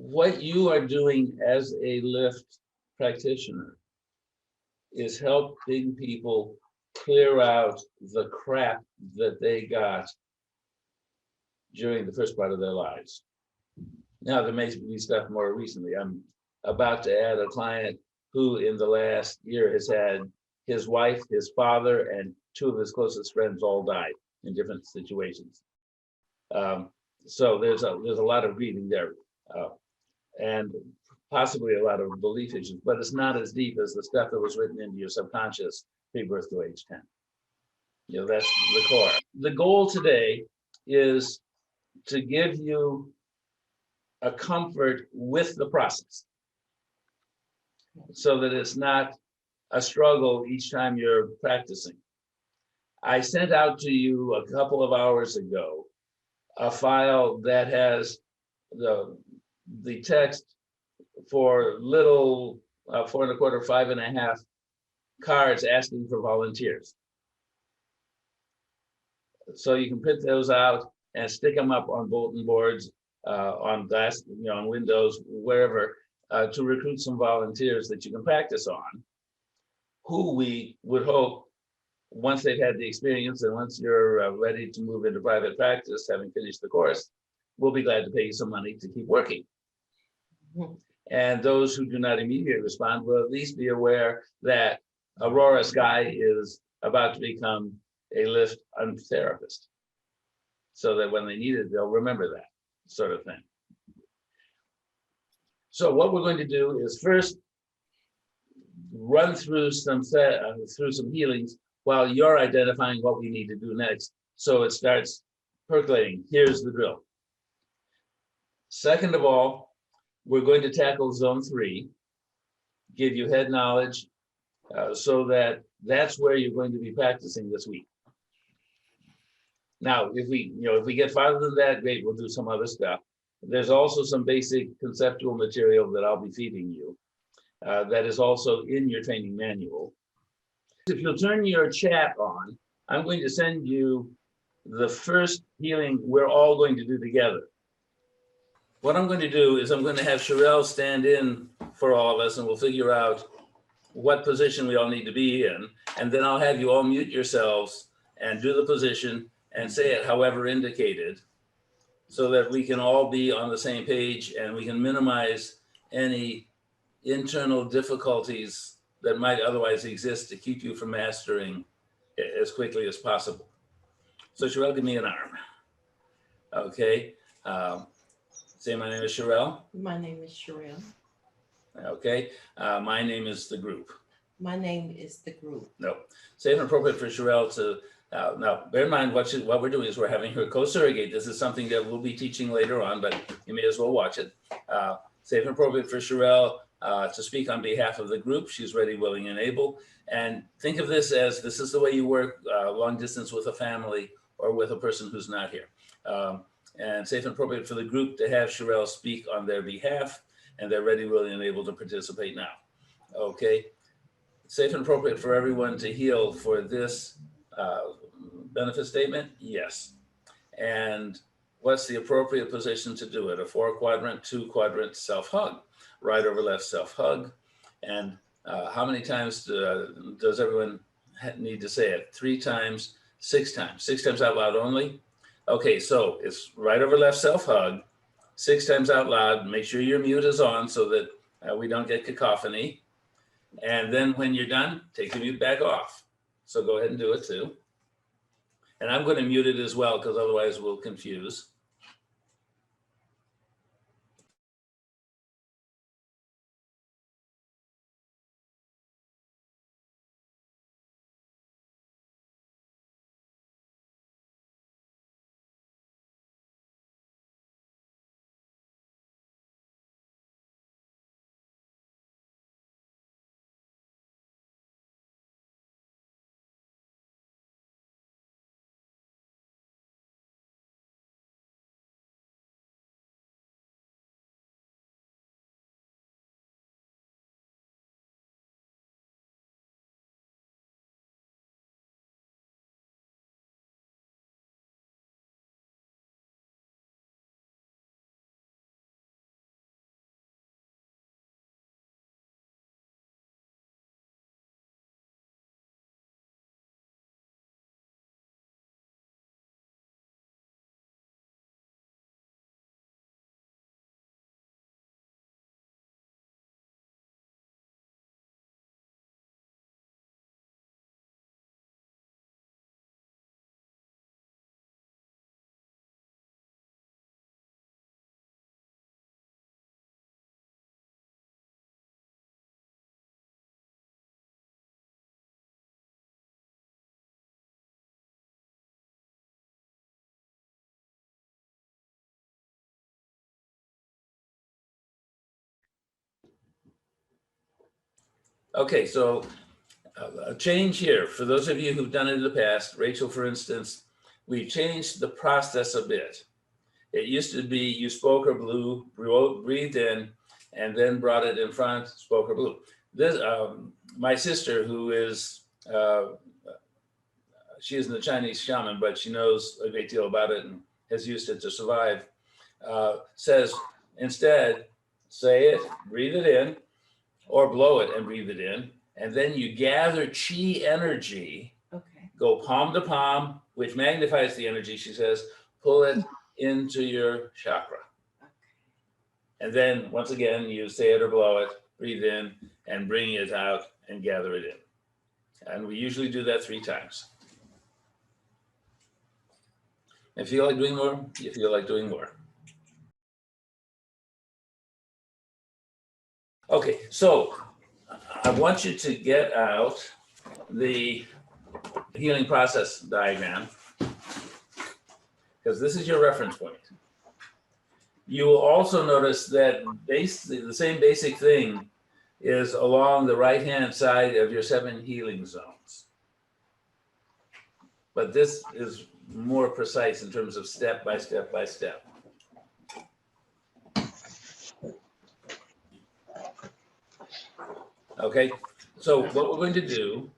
what you are doing as a LIIFT practitioner is helping people clear out the crap that they got during the first part of their lives. Now, there may be stuff more recently. I'm about to add a client who in the last year has had his wife, his father, and two of his closest friends all died in different situations. So there's a lot of grieving there, and possibly a lot of belief issues, but it's not as deep as the stuff that was written into your subconscious pre-birth to age 10. You know, that's the core. The goal today is to give you a comfort with the process so that it's not a struggle each time you're practicing. I sent out to you a couple of hours ago a file that has the text for little 4¼ 5½ cards asking for volunteers. So you can print those out and stick them up on bulletin boards, on glass, on windows, wherever, to recruit some volunteers that you can practice on, who we would hope, once they've had the experience and once you're ready to move into private practice, having finished the course, we'll be glad to pay you some money to keep working. Mm-hmm. And those who do not immediately respond will at least be aware that Aurora Sky is about to become a LIIFT therapist, so that when they need it, they'll remember that sort of thing. So what we're going to do is first run through some healings while you're identifying what we need to do next. So it starts percolating. Here's the drill. Second of all, we're going to tackle zone 3, give you head knowledge, so that's where you're going to be practicing this week. Now, if we get farther than that, great, we'll do some other stuff. There's also some basic conceptual material that I'll be feeding you that is also in your training manual. If you'll turn your chat on, I'm going to send you the first healing we're all going to do together. What I'm going to do is I'm going to have Sherelle stand in for all of us, and we'll figure out what position we all need to be in. And then I'll have you all mute yourselves and do the position and say it however indicated, so that we can all be on the same page and we can minimize any internal difficulties that might otherwise exist to keep you from mastering as quickly as possible. So Sherelle, give me an arm. Okay. Say my name is Sherelle. My name is Sherelle. Okay. My name is the group. My name is the group. No. Safe and appropriate for Sherelle to, now bear in mind what we're doing is we're having her co-surrogate. This is something that we'll be teaching later on, but you may as well watch it. Safe and appropriate for Sherelle to speak on behalf of the group. She's ready, willing, and able. And think of this as this is the way you work long distance with a family or with a person who's not here. And safe and appropriate for the group to have Sherelle speak on their behalf, and they're ready, willing, and able to participate now. Okay. Safe and appropriate for everyone to heal for this benefit statement? Yes. And what's the appropriate position to do it? A 4-quadrant, 2-quadrant self-hug, right over left self-hug. And how many times does everyone need to say it? 3 times, 6 times, 6 times out loud only? Okay, so it's right over left self-hug, 6 times out loud. Make sure your mute is on so that we don't get cacophony. And then when you're done, take the mute back off. So go ahead and do it too. And I'm going to mute it as well, because otherwise we'll confuse. Okay, so a change here. For those of you who've done it in the past, Rachel, for instance, we changed the process a bit. It used to be you spoke or blew, breathed in, and then brought it in front, spoke or blew. This, my sister, who is, she isn't a Chinese shaman, but she knows a great deal about it and has used it to survive, says instead, say it, breathe it in, or blow it and breathe it in, and then you gather chi energy, Okay. go palm to palm, which magnifies the energy, she says, pull it into your chakra. Okay. And then once again, you say it or blow it, breathe in, and bring it out and gather it in. And we usually do that 3 times. If you feel like doing more, you feel like doing more. Okay, so I want you to get out the healing process diagram, because this is your reference point. You will also notice that the same basic thing is along the right-hand side of your 7 healing zones. But this is more precise in terms of step by step by step. Okay, so what we're going to do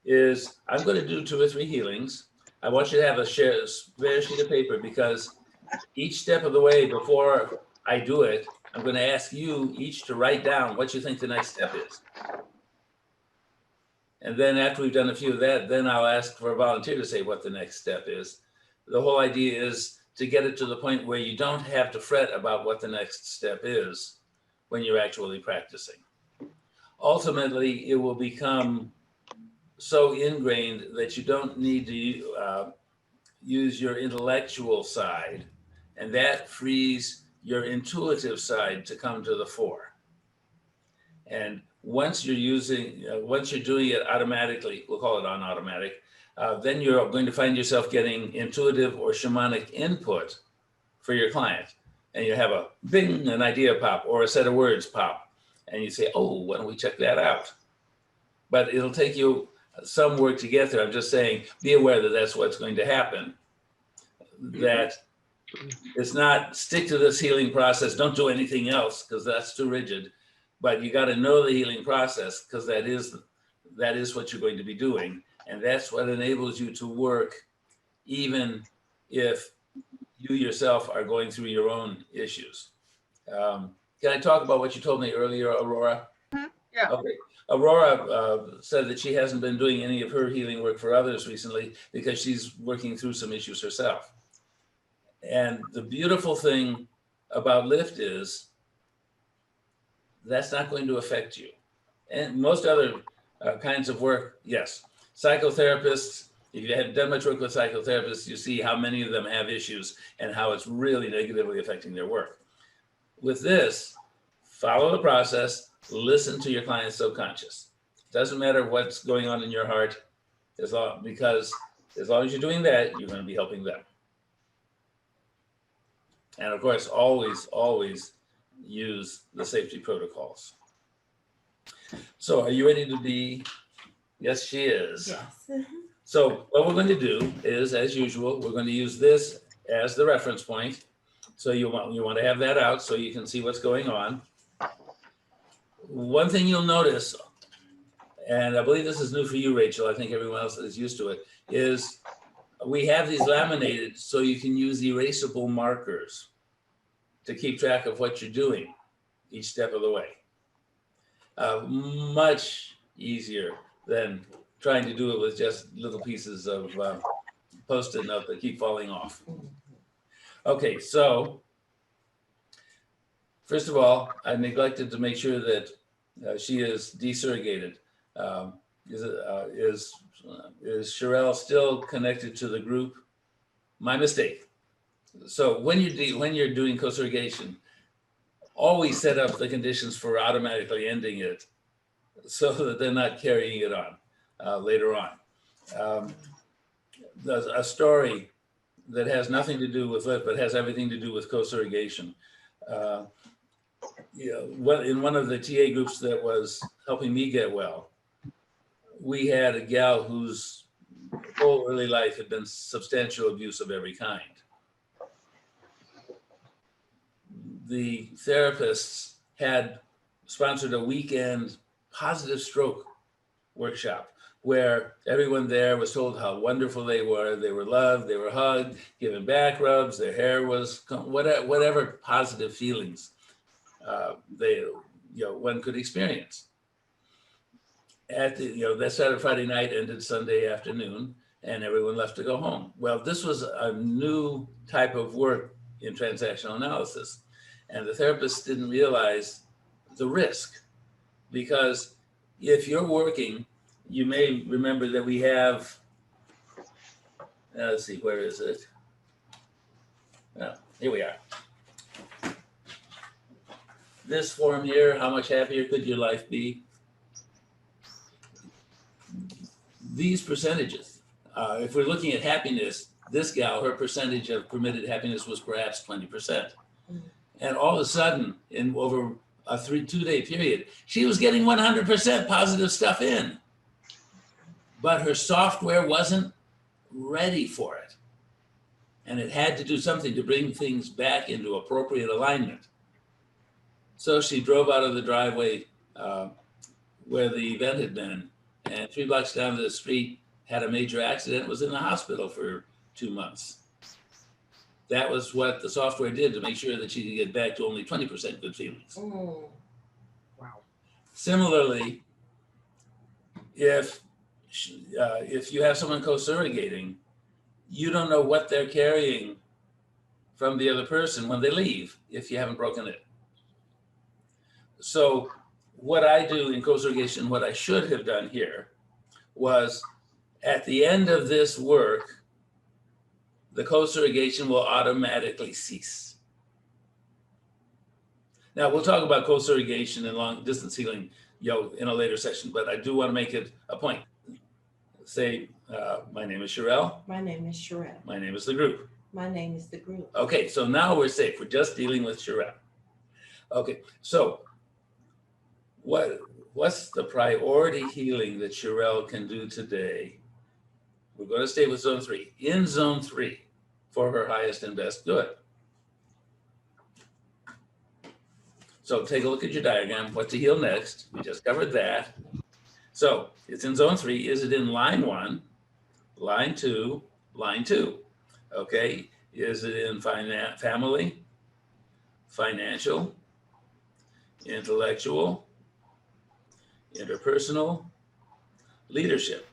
is I'm going to do 2 or 3 healings. I want you to have a spare sheet of paper, because each step of the way before I do it, I'm going to ask you each to write down what you think the next step is. And then after we've done a few of that, then I'll ask for a volunteer to say what the next step is. The whole idea is to get it to the point where you don't have to fret about what the next step is when you're actually practicing. Ultimately, it will become so ingrained that you don't need to use your intellectual side, and that frees your intuitive side to come to the fore. And once you're doing it automatically, we'll call it on automatic, then you're going to find yourself getting intuitive or shamanic input for your client. And you have a bing, an idea pop, or a set of words pop. And you say, oh, why don't we check that out? But it'll take you some work to get there. I'm just saying, be aware that that's what's going to happen. That it's not stick to this healing process, don't do anything else, because that's too rigid. But you got to know the healing process, because that is what you're going to be doing. And that's what enables you to work, even if you yourself are going through your own issues. Can I talk about what you told me earlier, Aurora? Yeah. Okay. Aurora said that she hasn't been doing any of her healing work for others recently because she's working through some issues herself. And the beautiful thing about LIIFT is that's not going to affect you. And most other kinds of work, yes. Psychotherapists, if you haven't done much work with psychotherapists, you see how many of them have issues and how it's really negatively affecting their work. With this, follow the process, listen to your client's subconscious. Doesn't matter what's going on in your heart, because as long as you're doing that, you're going to be helping them. And of course, always, always use the safety protocols. So are you ready to be? Yes, she is. Yes. So what we're going to do is, as usual, we're going to use this as the reference point. So you want to have that out so you can see what's going on. One thing you'll notice, and I believe this is new for you, Rachel, I think everyone else is used to it, is we have these laminated so you can use erasable markers to keep track of what you're doing each step of the way. Much easier than trying to do it with just little pieces of Post-it note that keep falling off. Okay, so first of all, I neglected to make sure that she is desurrogated. Is Sherelle still connected to the group? My mistake. So when you're doing co-surrogation, always set up the conditions for automatically ending it so that they're not carrying it on later on. There's a story that has nothing to do with LIIFT, but has everything to do with co-surrogation. in one of the TA groups that was helping me get well, we had a gal whose whole early life had been substantial abuse of every kind. The therapists had sponsored a weekend positive stroke workshop where everyone there was told how wonderful they were loved, they were hugged, given back rubs, their hair was whatever positive feelings one could experience. That started Friday night, ended Sunday afternoon, and everyone left to go home. Well, this was a new type of work in transactional analysis, and the therapists didn't realize the risk, because if you're working, you may remember that we have, let's see, where is it? Oh, here we are. This form here, how much happier could your life be? These percentages, if we're looking at happiness, this gal, her percentage of permitted happiness was perhaps 20%. And all of a sudden, over a 2-day period, she was getting 100% positive stuff in. But her software wasn't ready for it. And it had to do something to bring things back into appropriate alignment. So she drove out of the driveway where the event had been, and 3 blocks down the street had a major accident, was in the hospital for 2 months. That was what the software did to make sure that she could get back to only 20% good feelings. Wow. Similarly, if you have someone co-surrogating, you don't know what they're carrying from the other person when they leave if you haven't broken it. So what I do in co-surrogation, what I should have done here, was at the end of this work, the co-surrogation will automatically cease. Now, we'll talk about co-surrogation and long distance healing in a later session, but I do want to make it a point. Say, my name is Sherelle. My name is Sherelle. My name is the group. My name is the group. Okay, so now we're safe. We're just dealing with Sherelle. Okay, so what's the priority healing that Sherelle can do today? We're going to stay with zone 3. In zone 3, for her highest and best good. So take a look at your diagram. What to heal next? We just covered that. So it's in zone 3. Is it in line 1, line 2, line 2? Okay. Is it in family, financial, intellectual, interpersonal, leadership?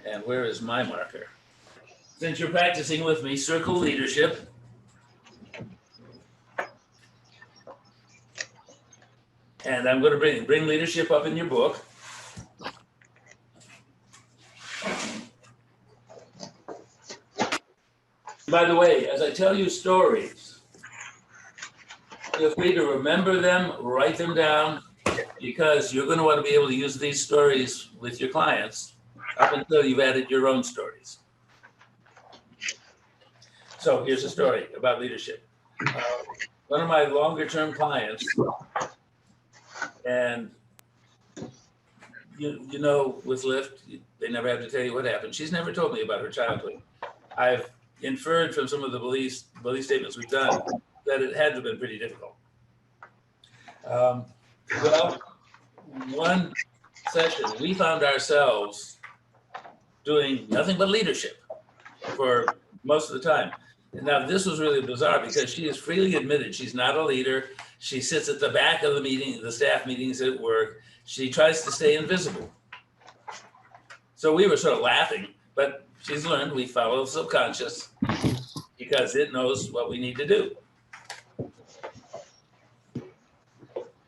And where is my marker? Since you're practicing with me, circle leadership. And I'm going to bring leadership up in your book. By the way, as I tell you stories, feel free to remember them, write them down, because you're going to want to be able to use these stories with your clients up until you've added your own stories. So here's a story about leadership. One of my longer term clients, and you know, with LIIFT, they never have to tell you what happened. She's never told me about her childhood. I've inferred from some of the belief statements we've done that it had to have been pretty difficult. Well, one session, we found ourselves doing nothing but leadership for most of the time. And now this was really bizarre because she has freely admitted she's not a leader. She sits at the back of the meeting, the staff meetings at work. She tries to stay invisible. So we were sort of laughing, but she's learned we follow the subconscious because it knows what we need to do.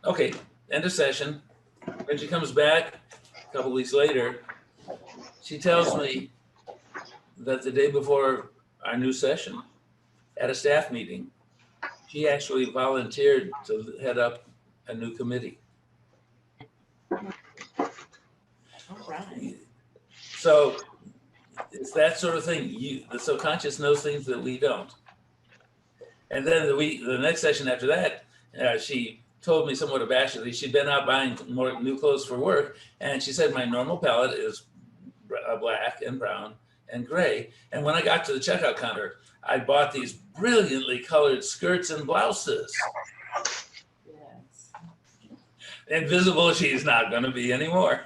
Okay, end of session. When she comes back a couple weeks later, she tells me that the day before our new session, at a staff meeting, she actually volunteered to head up a new committee. All right. So it's that sort of thing. The subconscious knows things that we don't. And then the next session after that, she told me somewhat abashedly she'd been out buying more new clothes for work, and she said my normal palette is black and brown and gray. And when I got to the checkout counter, I bought these brilliantly colored skirts and blouses. Yes. Invisible, she's not going to be anymore.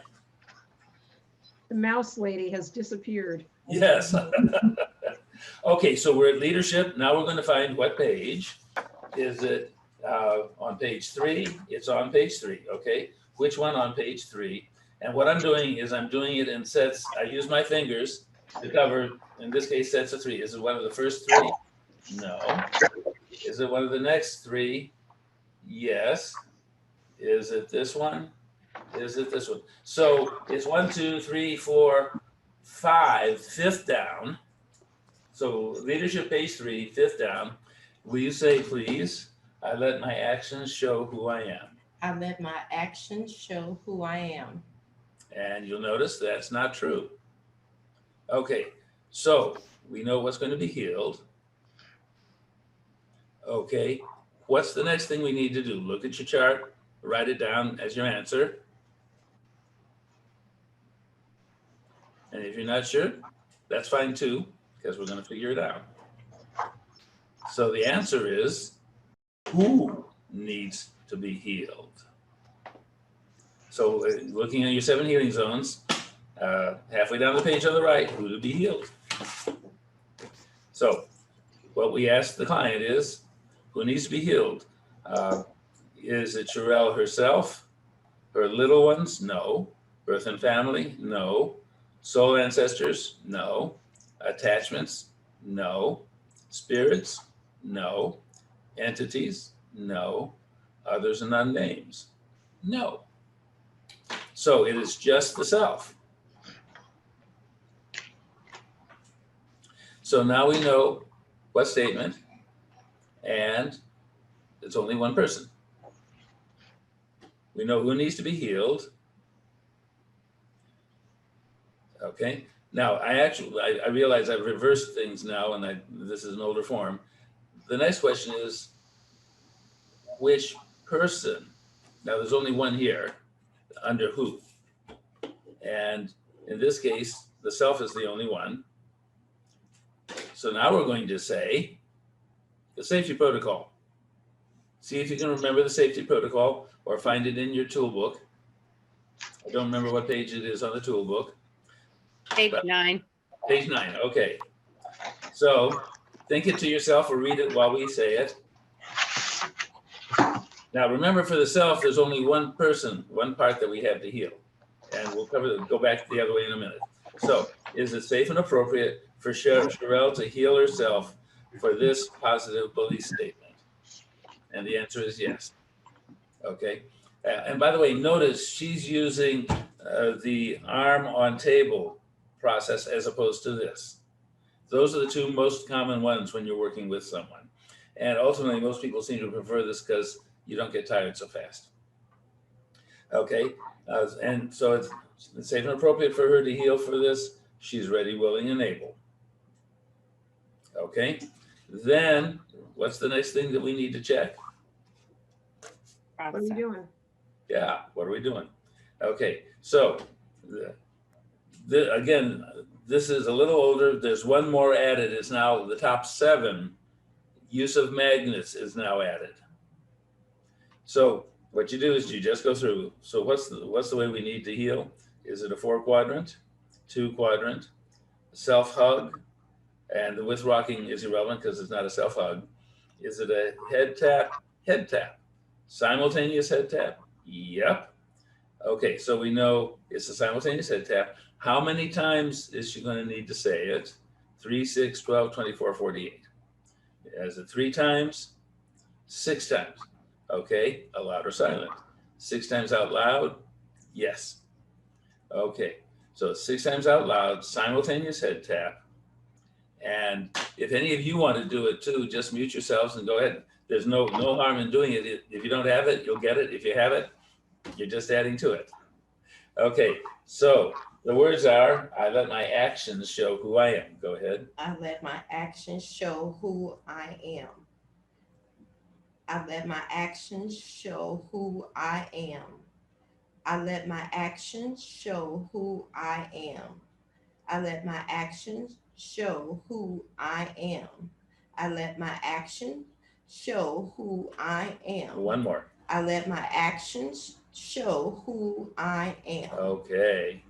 The mouse lady has disappeared. Yes. Okay, so we're at leadership. Now we're going to find what page. Is it on page 3? It's on page 3, okay? Which one on page 3? And what I'm doing is I'm doing it in sets. I use my fingers to cover, in this case, sets of 3. Is it one of the first 3? No. Is it one of the next 3? Yes. Is it this one? Is it this one? So it's 1, 2, 3, 4, 5, 5th down. So leadership page 3, 5th down. Will you say, please, I let my actions show who I am? I let my actions show who I am. And you'll notice that's not true. Okay, so we know what's going to be healed. Okay, what's the next thing we need to do? Look at your chart, write it down as your answer. And if you're not sure, that's fine too, because we're going to figure it out. So the answer is, who needs to be healed? So looking at your 7 healing zones, halfway down the page on the right, who to be healed? So what we ask the client is, who needs to be healed? Is it Sherelle herself? Her little ones? No. Birth and family? No. Soul ancestors? No. Attachments? No. Spirits? No. Entities? No. Others and unnames? No. So it is just the self. So now we know what statement, and it's only one person. We know who needs to be healed. Okay. Now I realize I've reversed things now, and this is an older form. The next question is, which person? Now there's only one here, under who. And in this case, the self is the only one. So now we're going to say the safety protocol. See if you can remember the safety protocol or find it in your toolbook. I don't remember what page it is on the toolbook. Page 9. Page 9, okay. So think it to yourself or read it while we say it. Now remember, for the self, there's only one person, one part that we have to heal. And we'll go back the other way in a minute. So is it safe and appropriate for Sherelle to heal herself for this positive belief statement? And the answer is yes. Okay. And by the way, notice she's using the arm on table process as opposed to this. Those are the two most common ones when you're working with someone. And ultimately, most people seem to prefer this because you don't get tired so fast. Okay. And so it's safe and appropriate for her to heal for this. She's ready, willing, and able. Okay. Then what's the next thing that we need to check? What are you doing? Yeah, what are we doing? Okay, so again, this is a little older. There's one more added. It's now the top 7. Use of magnets is now added. So what you do is you just go through. So what's the way we need to heal? Is it a 4-quadrant, 2-quadrant, self-hug? And the with rocking is irrelevant because it's not a self-hug. Is it a head tap? Head tap. Simultaneous head tap? Yep. Okay, so we know it's a simultaneous head tap. How many times is she going to need to say it? 3, 6, 12, 24, 48. Is it 3 times? 6 times. Okay, aloud or silent? 6 times out loud? Yes. Okay, so 6 times out loud, simultaneous head tap. And if any of you want to do it too, just mute yourselves and go ahead. There's no harm in doing it. If you don't have it, you'll get it. If you have it, you're just adding to it. Okay, so the words are, I let my actions show who I am. Go ahead. I let my actions show who I am. I let my actions show who I am. I let my actions show who I am. I let my actions show who I am. I let my actions show who I am. One more. I let my actions show who I am. Okay.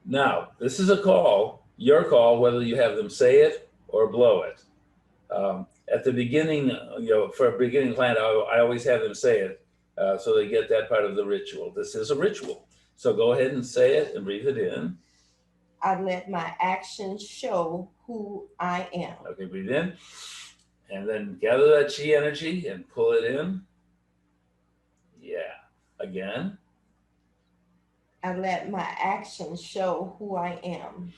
Now, this is a call, your call, whether you have them say it or blow it. At the beginning, for a beginning client, I always have them say it so they get that part of the ritual. This is a ritual. So go ahead and say it and breathe it in. I let my actions show who I am. Okay, breathe in. And then gather that chi energy and pull it in. Yeah. Again. I let my actions show who I am.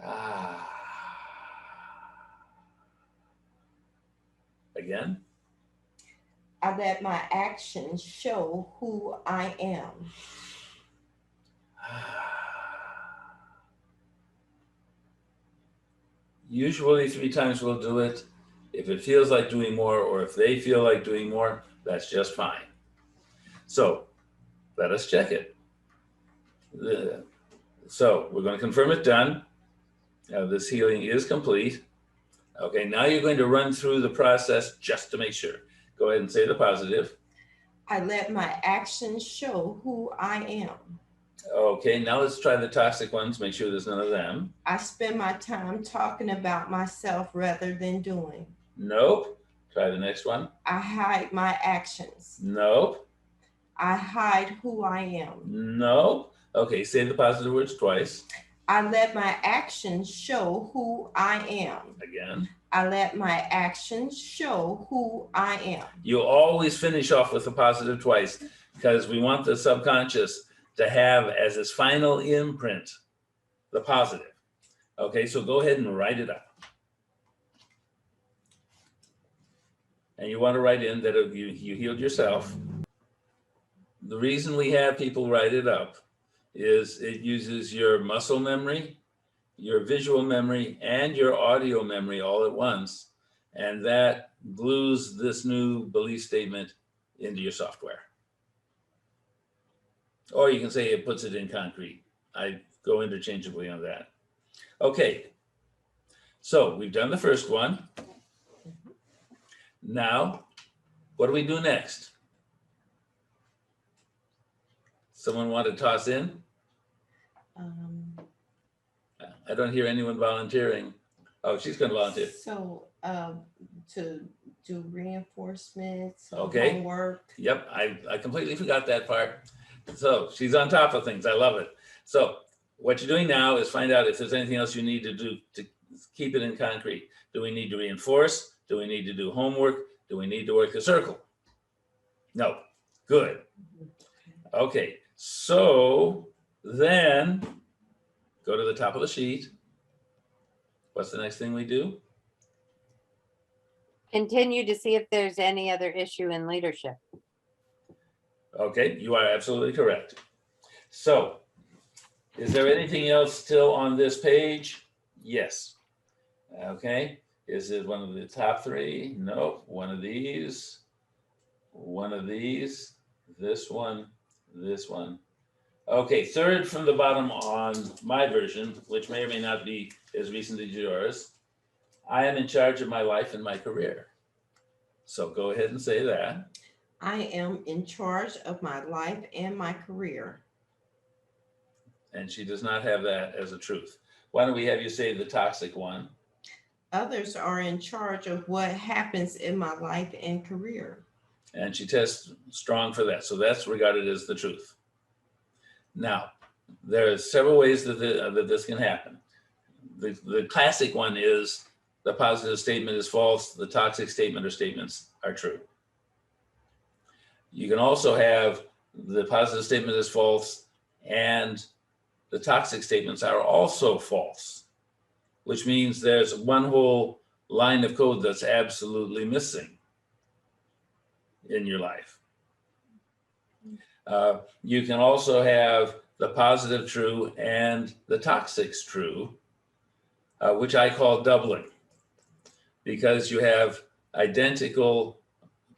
Ah. Again. I let my actions show who I am. Usually 3 times we'll do it. If it feels like doing more, or if they feel like doing more, that's just fine. So let us check it. So we're going to confirm it done. This healing is complete. Okay, now you're going to run through the process just to make sure. Go ahead and say the positive. I let my actions show who I am. Okay, now let's try the toxic ones. Make sure there's none of them. I spend my time talking about myself rather than doing. Nope. Try the next one. I hide my actions. Nope. I hide who I am. Nope. Okay, say the positive words twice. I let my actions show who I am. Again. I let my actions show who I am. You always finish off with the positive twice because we want the subconscious to have as its final imprint the positive. Okay, so go ahead and write it up. And you want to write in that you healed yourself. The reason we have people write it up is it uses your muscle memory, your visual memory, and your audio memory all at once. And that glues this new belief statement into your software. Or you can say it puts it in concrete. I go interchangeably on that. Okay, so we've done the first one. Now, what do we do next? Someone want to toss in? I don't hear anyone volunteering. Oh, she's going to volunteer. So to do reinforcements, Okay. homework. Yep, I completely forgot that part. So she's on top of things. I love it. So what you're doing now is find out if there's anything else you need to do to keep it in concrete. Do we need to reinforce? Do we need to do homework? Do we need to work the circle? No. Good. Okay, so then go to the top of the sheet. What's the next thing we do? Continue to see if there's any other issue in leadership. Okay, you are absolutely correct. So, is there anything else still on this page? Yes. Okay, is it one of the top 3? No, one of these, this one, this one. Okay, third from the bottom on my version, which may or may not be as recent as yours. I am in charge of my life and my career. So go ahead and say that. I am in charge of my life and my career. And she does not have that as a truth. Why don't we have you say the toxic one? Others are in charge of what happens in my life and career. And she tests strong for that. So that's regarded as the truth. Now, there are several ways that this can happen. The classic one is the positive statement is false, the toxic statement or statements are true. You can also have the positive statement is false and the toxic statements are also false, which means there's one whole line of code that's absolutely missing in your life. You can also have the positive true and the toxic's true, which I call doubling, because you have identical,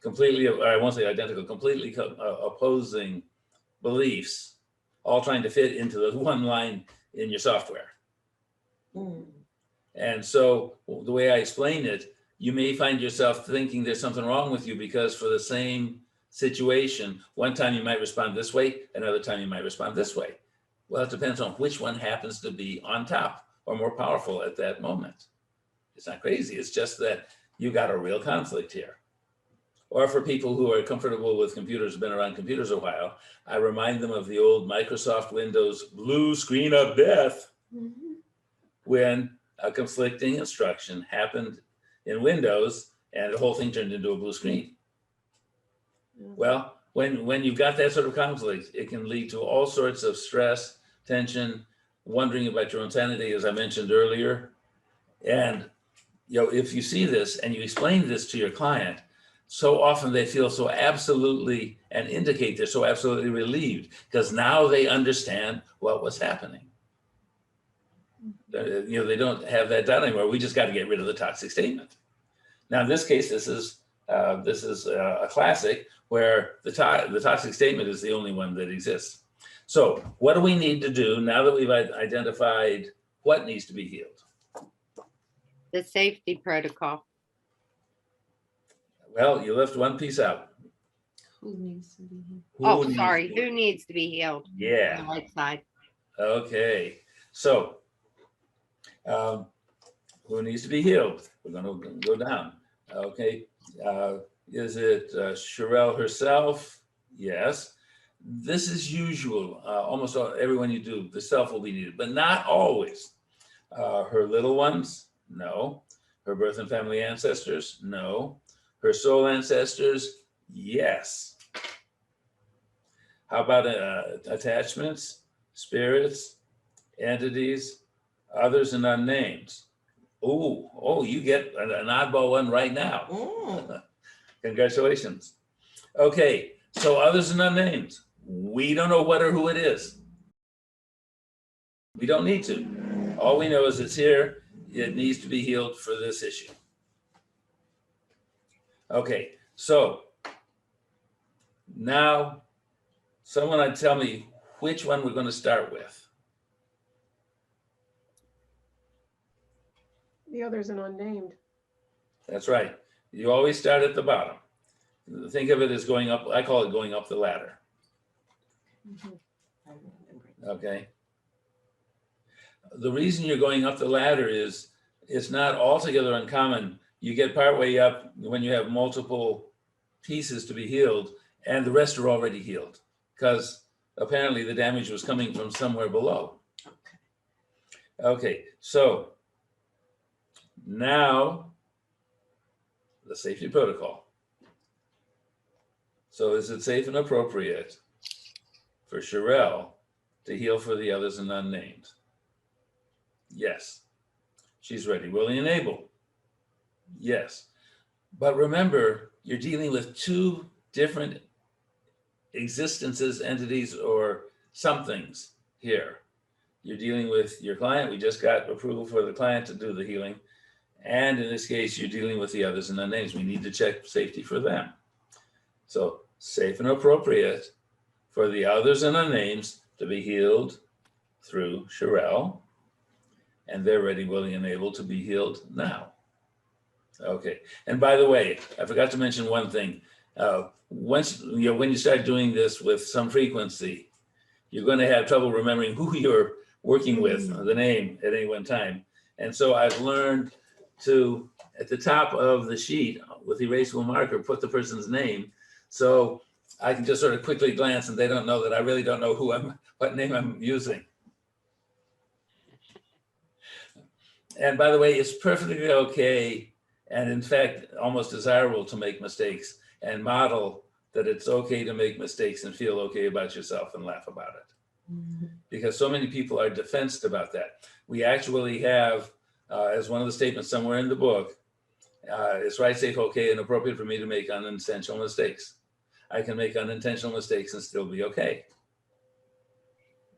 completely, or I won't say identical, completely opposing beliefs, all trying to fit into the one line in your software. Mm. And so the way I explain it, you may find yourself thinking there's something wrong with you because for the same situation, one time you might respond this way, another time you might respond this way. Well, it depends on which one happens to be on top or more powerful at that moment. It's not crazy. It's just that you got a real conflict here. Or for people who are comfortable with computers, been around computers a while, I remind them of the old Microsoft Windows blue screen of death Mhm. when a conflicting instruction happened in Windows and the whole thing turned into a blue screen. Well, when you've got that sort of conflict, it can lead to all sorts of stress, tension, wondering about your own sanity, as I mentioned earlier. And if you see this and you explain this to your client, so often they feel so absolutely and indicate they're so absolutely relieved because now they understand what was happening. They don't have that doubt anymore. We just got to get rid of the toxic statement. Now, in this case, this is a classic where the toxic statement is the only one that exists. So what do we need to do now that we've identified what needs to be healed? The safety protocol. Well, you left one piece out. Who needs to be here? Oh, needs sorry. to be- Who needs to be healed? On Yeah. the right side. Okay. So who needs to be healed? We're going to go down. Okay. Is it Sherelle herself? Yes. This is usual. Almost everyone you do, the self will be needed, but not always. Her little ones? No. Her birth and family ancestors? No. Her soul ancestors? Yes. How about attachments, spirits, entities, others and unnamed? Oh, you get an oddball one right now. Mm. Congratulations. Okay, so others and unnamed. We don't know what or who it is. We don't need to. All we know is it's here. It needs to be healed for this issue. Okay, so now someone would tell me which one we're going to start with. The other's an unnamed. That's right. You always start at the bottom. Think of it as going up. I call it going up the ladder. Mhm. I remember. Okay. The reason you're going up the ladder is it's not altogether uncommon. You get partway up when you have multiple pieces to be healed and the rest are already healed because apparently the damage was coming from somewhere below. Okay, so now the safety protocol. So is it safe and appropriate for Sherelle to heal for the others and unnamed? Yes. She's ready, willing, and able. Yes. But remember, you're dealing with two different existences, entities, or somethings here. You're dealing with your client. We just got approval for the client to do the healing. And in this case, you're dealing with the others and unnamed. We need to check safety for them. So safe and appropriate for the others and unnamed to be healed through Sherelle. And they're ready, willing, and able to be healed now. Okay. And by the way, I forgot to mention one thing. Once when you start doing this with some frequency, you're going to have trouble remembering who you're working with, the name at any one time. And so I've learned to, at the top of the sheet with erasable marker, put the person's name, so I can just sort of quickly glance, and they don't know that I really don't know what name I'm using. And by the way, it's perfectly okay, and in fact, almost desirable to make mistakes and model that it's okay to make mistakes and feel okay about yourself and laugh about it. Mm-hmm. Because so many people are defensed about that. We actually have, as one of the statements somewhere in the book, it's right, safe, okay, and appropriate for me to make unintentional mistakes. I can make unintentional mistakes and still be okay.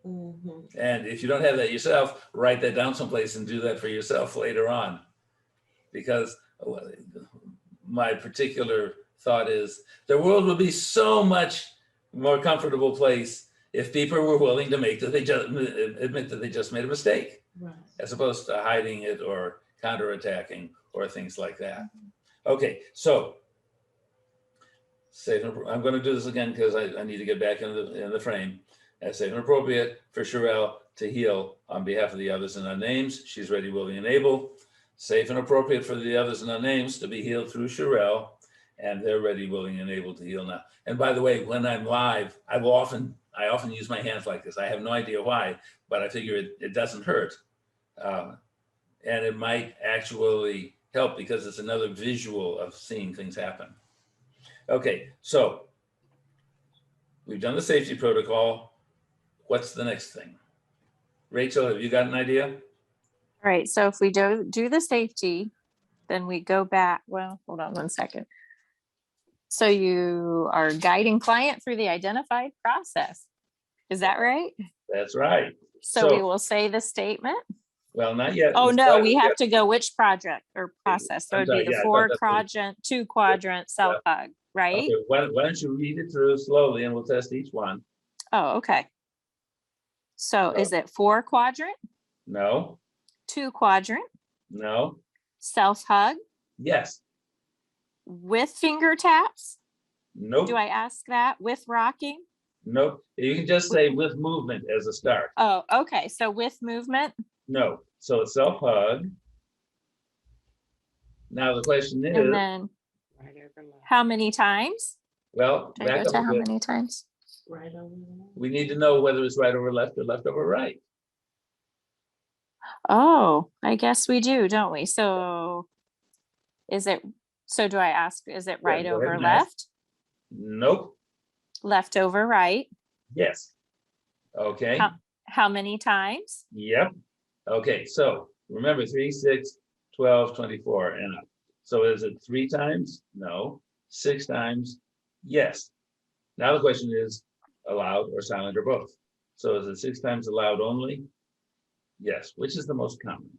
Mm-hmm. And if you don't have that yourself, write that down someplace and do that for yourself later on. Because my particular thought is the world would be so much more comfortable place if people were willing to admit that they just made a mistake, Right. as opposed to hiding it or counterattacking or things like that. Okay, so safe and I'm going to do this again because I need to get back in the frame. As safe and appropriate for Sherelle to heal on behalf of the others and unnames. She's ready, willing, and able. Safe and appropriate for the others and unnames to be healed through Sherelle, and they're ready, willing, and able to heal now. And by the way, when I'm live, I often use my hands like this. I have no idea why, but I figure it doesn't hurt. And it might actually help because it's another visual of seeing things happen. Okay, so we've done the safety protocol. What's the next thing? Rachel, have you got an idea? All right, so if we do the safety, then we go back, well, hold on one second. So you are guiding client through the identified process. Is that right? That's right. So we will say the statement. Well, not yet. Oh, no, we have to go which project or process? So I'm it'd be sorry, the yeah, I thought four that's quadrant, two quadrant self-hug, right? Okay, why don't you read it through slowly and we'll test each one. Oh, okay. So is it 4 quadrant, No, 2 quadrant, no, self-hug yes, with finger taps? nope, Do I ask that with rocking? nope. You can just say with movement as a start. Oh, okay. So with movement. No, so it's self-hug. Now the question is, And then how many times? well, Do I back go up to a how bit. many times? Right over there. We need to know whether it's right over left or left over right. Oh, I guess we do, don't we? So so do I ask, is it right go ahead over and ask. left? Nope, Left over right? yes. Okay, How many times? yep. Okay, so remember 3, 6, 12, 24 and up. So is it 3 times? No. 6 times? Yes. Now the question is allowed or silent or both. So is it 6 times allowed only? Yes. Which is the most common?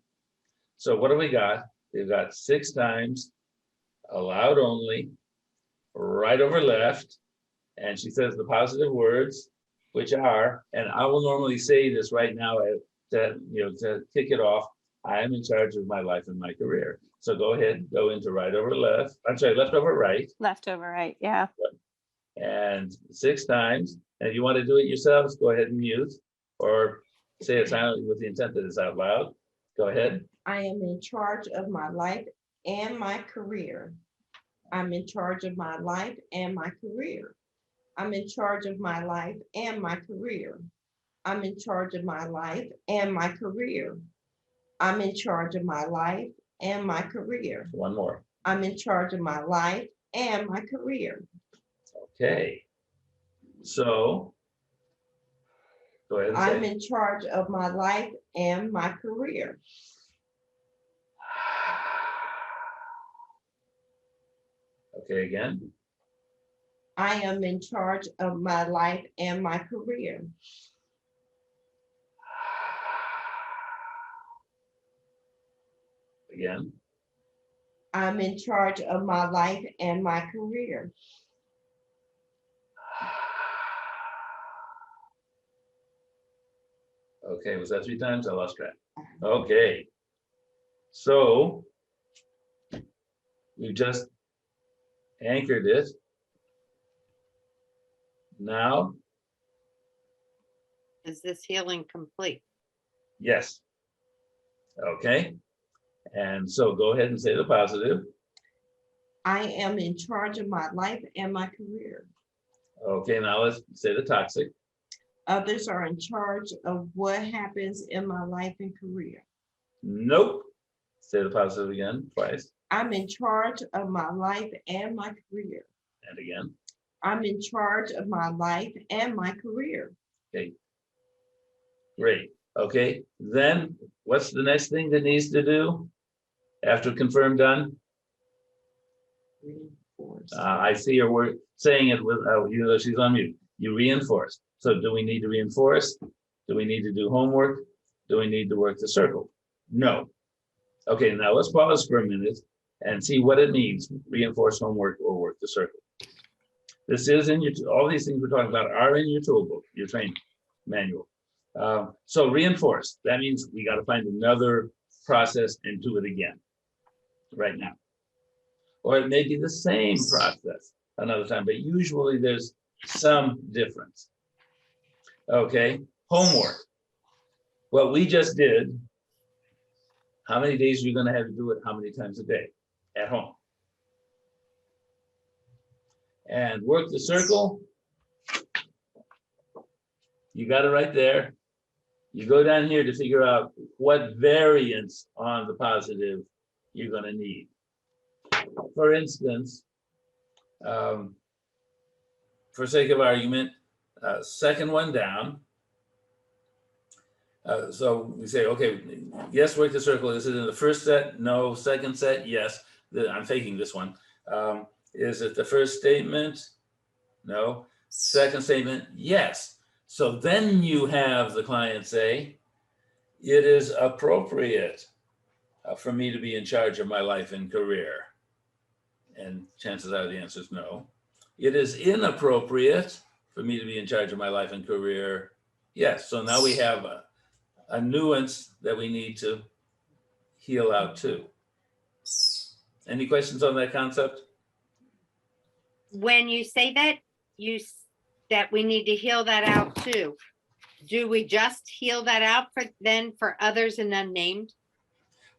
So what do we got? We've got 6 times allowed only, right over left. And she says the positive words, which are, and I will normally say this right now to kick it off. I am in charge of my life and my career. So go ahead, go into right over left. I'm sorry, left over right. Left over right, yeah. And 6 times. And if you want to do it yourselves, go ahead and mute or say it silently with the intent that it's out loud. Go ahead. I am in charge of my life and my career. I'm in charge of my life and my career. I'm in charge of my life and my career. I'm in charge of my life and my career. I'm in charge of my life and my career. One more. I'm in charge of my life and my career. Okay. So go ahead and say. I'm in charge of my life and my career. Okay, again. I am in charge of my life and my career. Again. I'm in charge of my life and my career. Okay, was that 3 times? I lost track. Okay. So we just anchored it. Now, Is this healing complete? yes. Okay. And so go ahead and say the positive. I am in charge of my life and my career. Okay, now let's say the toxic. Others are in charge of what happens in my life and career. Nope. Say the positive again, twice, I'm in charge of my life and my career. and again. I'm in charge of my life and my career. Okay. Great. Okay, then what's the next thing that needs to do after confirm done? Reinforce. I see her word saying it with, even though she's on mute. You reinforce. So do we need to reinforce? Do we need to do homework? Do we need to work the circle? No. Okay, now let's pause for a minute and see what it means, reinforce homework or work the circle. This is in your, all these things we're talking about are in your tool book, your training manual. So reinforce, that means we got to find another process and do it again right now. Or it may be the same process another time, but usually there's some difference. Okay, homework. What we just did, how many days are you going to have to do it? How many times a day at home? And work the circle. You got it right there. You go down here to figure out what variance on the positive you're going to need. For instance, for sake of argument, second one down. So we say, okay, yes, work the circle. Is it in the first set? No. Second set? Yes. I'm faking this one. Is it the first statement? No. Second statement? Yes. So then you have the client say, it is appropriate for me to be in charge of my life and career. And chances are the answer is no. It is inappropriate for me to be in charge of my life and career. Yes. So now we have a nuance that we need to heal out too. Any questions on that concept? When you say that, that we need to heal that out too, do we just heal that out for others and unnamed?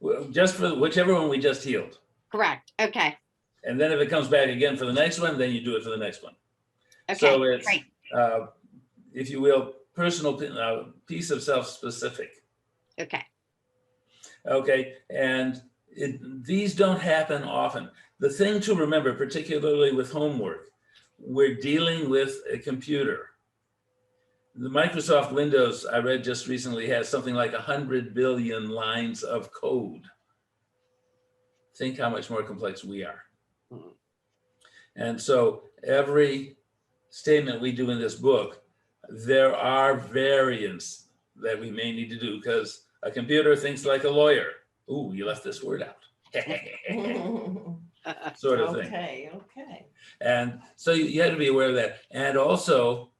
Well, just for whichever one we just healed. Correct. Okay. And then if it comes back again for the next one, then you do it for the next one. Okay. So it's, great. if you will, personal piece of self-specific. Okay. Okay, and these don't happen often. The thing to remember, particularly with homework, we're dealing with a computer. The Microsoft Windows, I read just recently, has something like 100 billion lines of code. Think how much more complex we are. And so every statement we do in this book, there are variants that we may need to do because a computer thinks like a lawyer. Ooh, you left this word out. Sort of thing. Okay. And so you have to be aware of that. And also,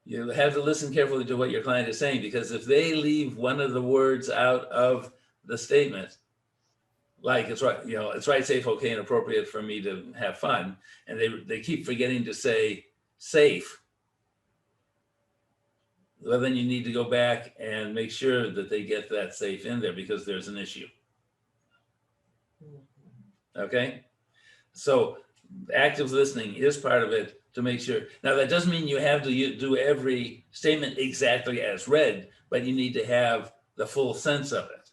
you have to listen carefully to what your client is saying, because if they leave one of the words out of the statement, like it's right, you know, it's right, safe, okay, and appropriate for me to have fun, and they keep forgetting to say safe, well, then you need to go back and make sure that they get that safe in there because there's an issue. Okay? So active listening is part of it to make sure. Now, that doesn't mean you have to do every statement exactly as read, but you need to have the full sense of it.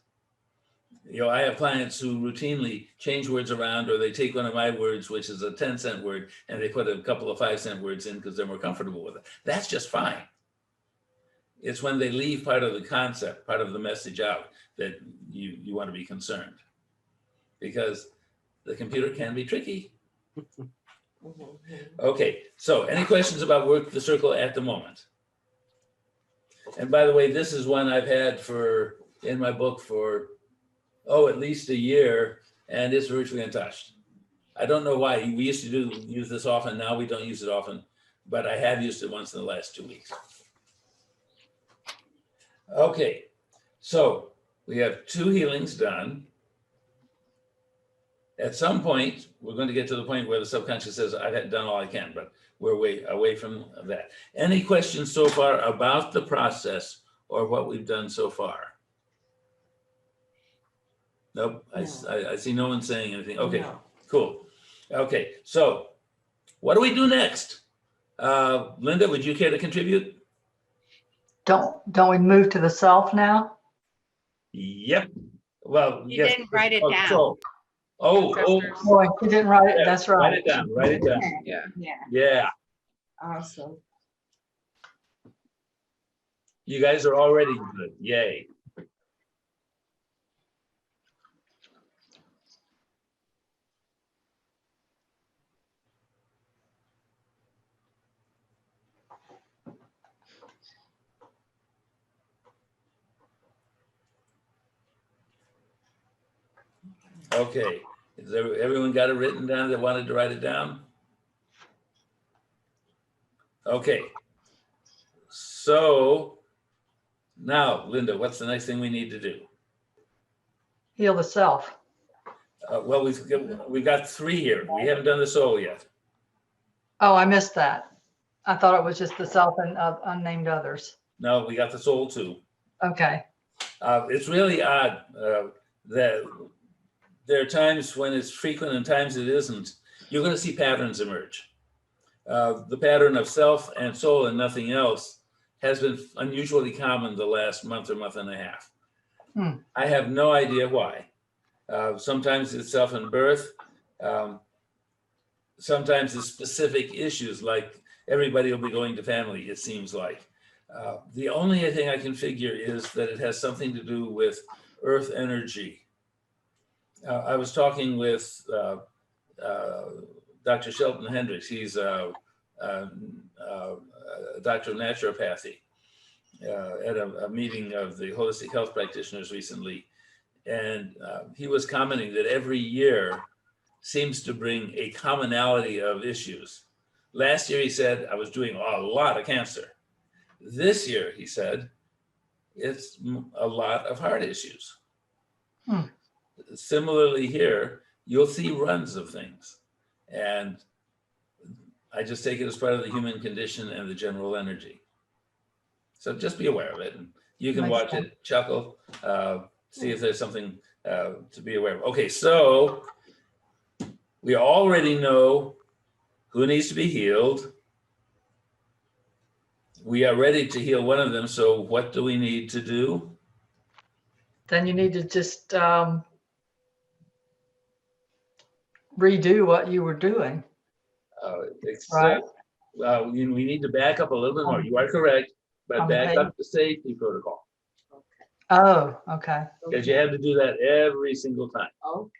You know, I have clients who routinely change words around, or they take one of my words, which is a 10-cent word, and they put a couple of 5-cent words in because they're more comfortable with it. That's just fine. It's when they leave part of the concept, part of the message out, that you want to be concerned, because the computer can be tricky. Okay, so any questions about work the circle at the moment? And by the way, this is one I've had in my book for, at least a year, and it's virtually untouched. I don't know why. We used to use this often. Now we don't use it often, but I have used it once in the last 2 weeks. Okay, so we have 2 healings done. At some point, we're going to get to the point where the subconscious says, I've done all I can, but we're way away from that. Any questions so far about the process or what we've done so far? Nope, no. I see no one saying anything. Okay, no. Cool. Okay, so what do we do next? Linda, would you care to contribute? Don't we move to the self now? Yep. Well, you didn't write it down. Oh, I didn't write it. Yeah, that's right. Write it down. Write it down. Yeah. Awesome. You guys are already good. Yay. Okay, Everyone got it written down that wanted to write it down? Okay. So now, Linda, what's the next thing we need to do? Heal the self. Well, we got 3 here. We haven't done the soul yet. Oh, I missed that. I thought it was just the self and unnamed others. No, we got the soul too. Okay. It's really odd that there are times when it's frequent and times it isn't. You're going to see patterns emerge. The pattern of self and soul and nothing else has been unusually common the last month or month and a half. I have no idea why. Sometimes it's self and birth. Sometimes it's specific issues, like everybody will be going to family, it seems like. The only thing I can figure is that it has something to do with earth energy. I was talking with Dr. Shelton Hendricks. He's a doctor of naturopathy at a meeting of the holistic health practitioners recently. And he was commenting that every year seems to bring a commonality of issues. Last year, he said, I was doing a lot of cancer. This year, he said, it's a lot of heart issues. Similarly here, you'll see runs of things. And I just take it as part of the human condition and the general energy. So just be aware of it. And you can watch it, chuckle, see if there's something to be aware of. Okay, so we already know who needs to be healed. We are ready to heal one of them. So what do we need to do? Then you need to just redo what you were doing. Except we need to back up a little bit more. You are correct, but back up the safety protocol. Oh, okay. Because you have to do that every single time.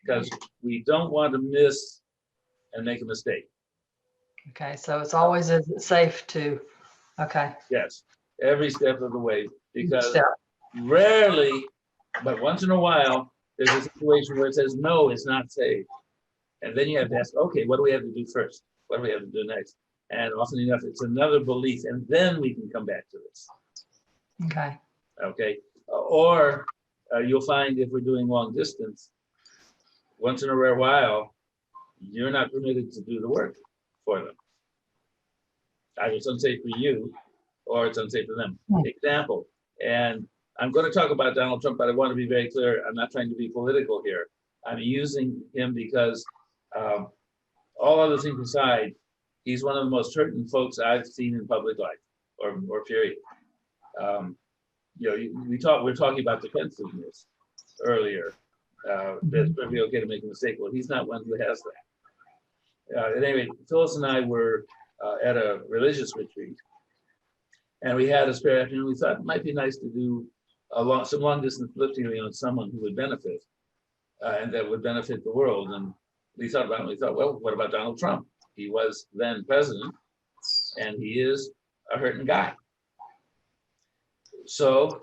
Because we don't want to miss and make a mistake. Okay, so it's always safe to, okay. Yes, every step of the way. Because Step. rarely, but once in a while, there's a situation where it says, no, it's not safe. And then you have to ask, okay, what do we have to do first? What do we have to do next? And often enough, it's another belief, and then we can come back to this. Okay. Okay. Or you'll find if we're doing long distance, once in a rare while, you're not permitted to do the work for them. Either it's unsafe for you or it's unsafe for them. Example, and I'm going to talk about Donald Trump, but I want to be very clear. I'm not trying to be political here. I'm using him because all other things aside, he's one of the most hurting folks I've seen in public life, or period. You know, we're talking about defensiveness earlier. That's perfectly okay to make a mistake. Well, he's not one who has that. At any rate, Phyllis and I were at a religious retreat, and we had a spare afternoon. We thought it might be nice to do some long distance lifting on someone who would benefit, and that would benefit the world. And we thought about it. And we thought, well, what about Donald Trump? He was then president, and he is a hurting guy. So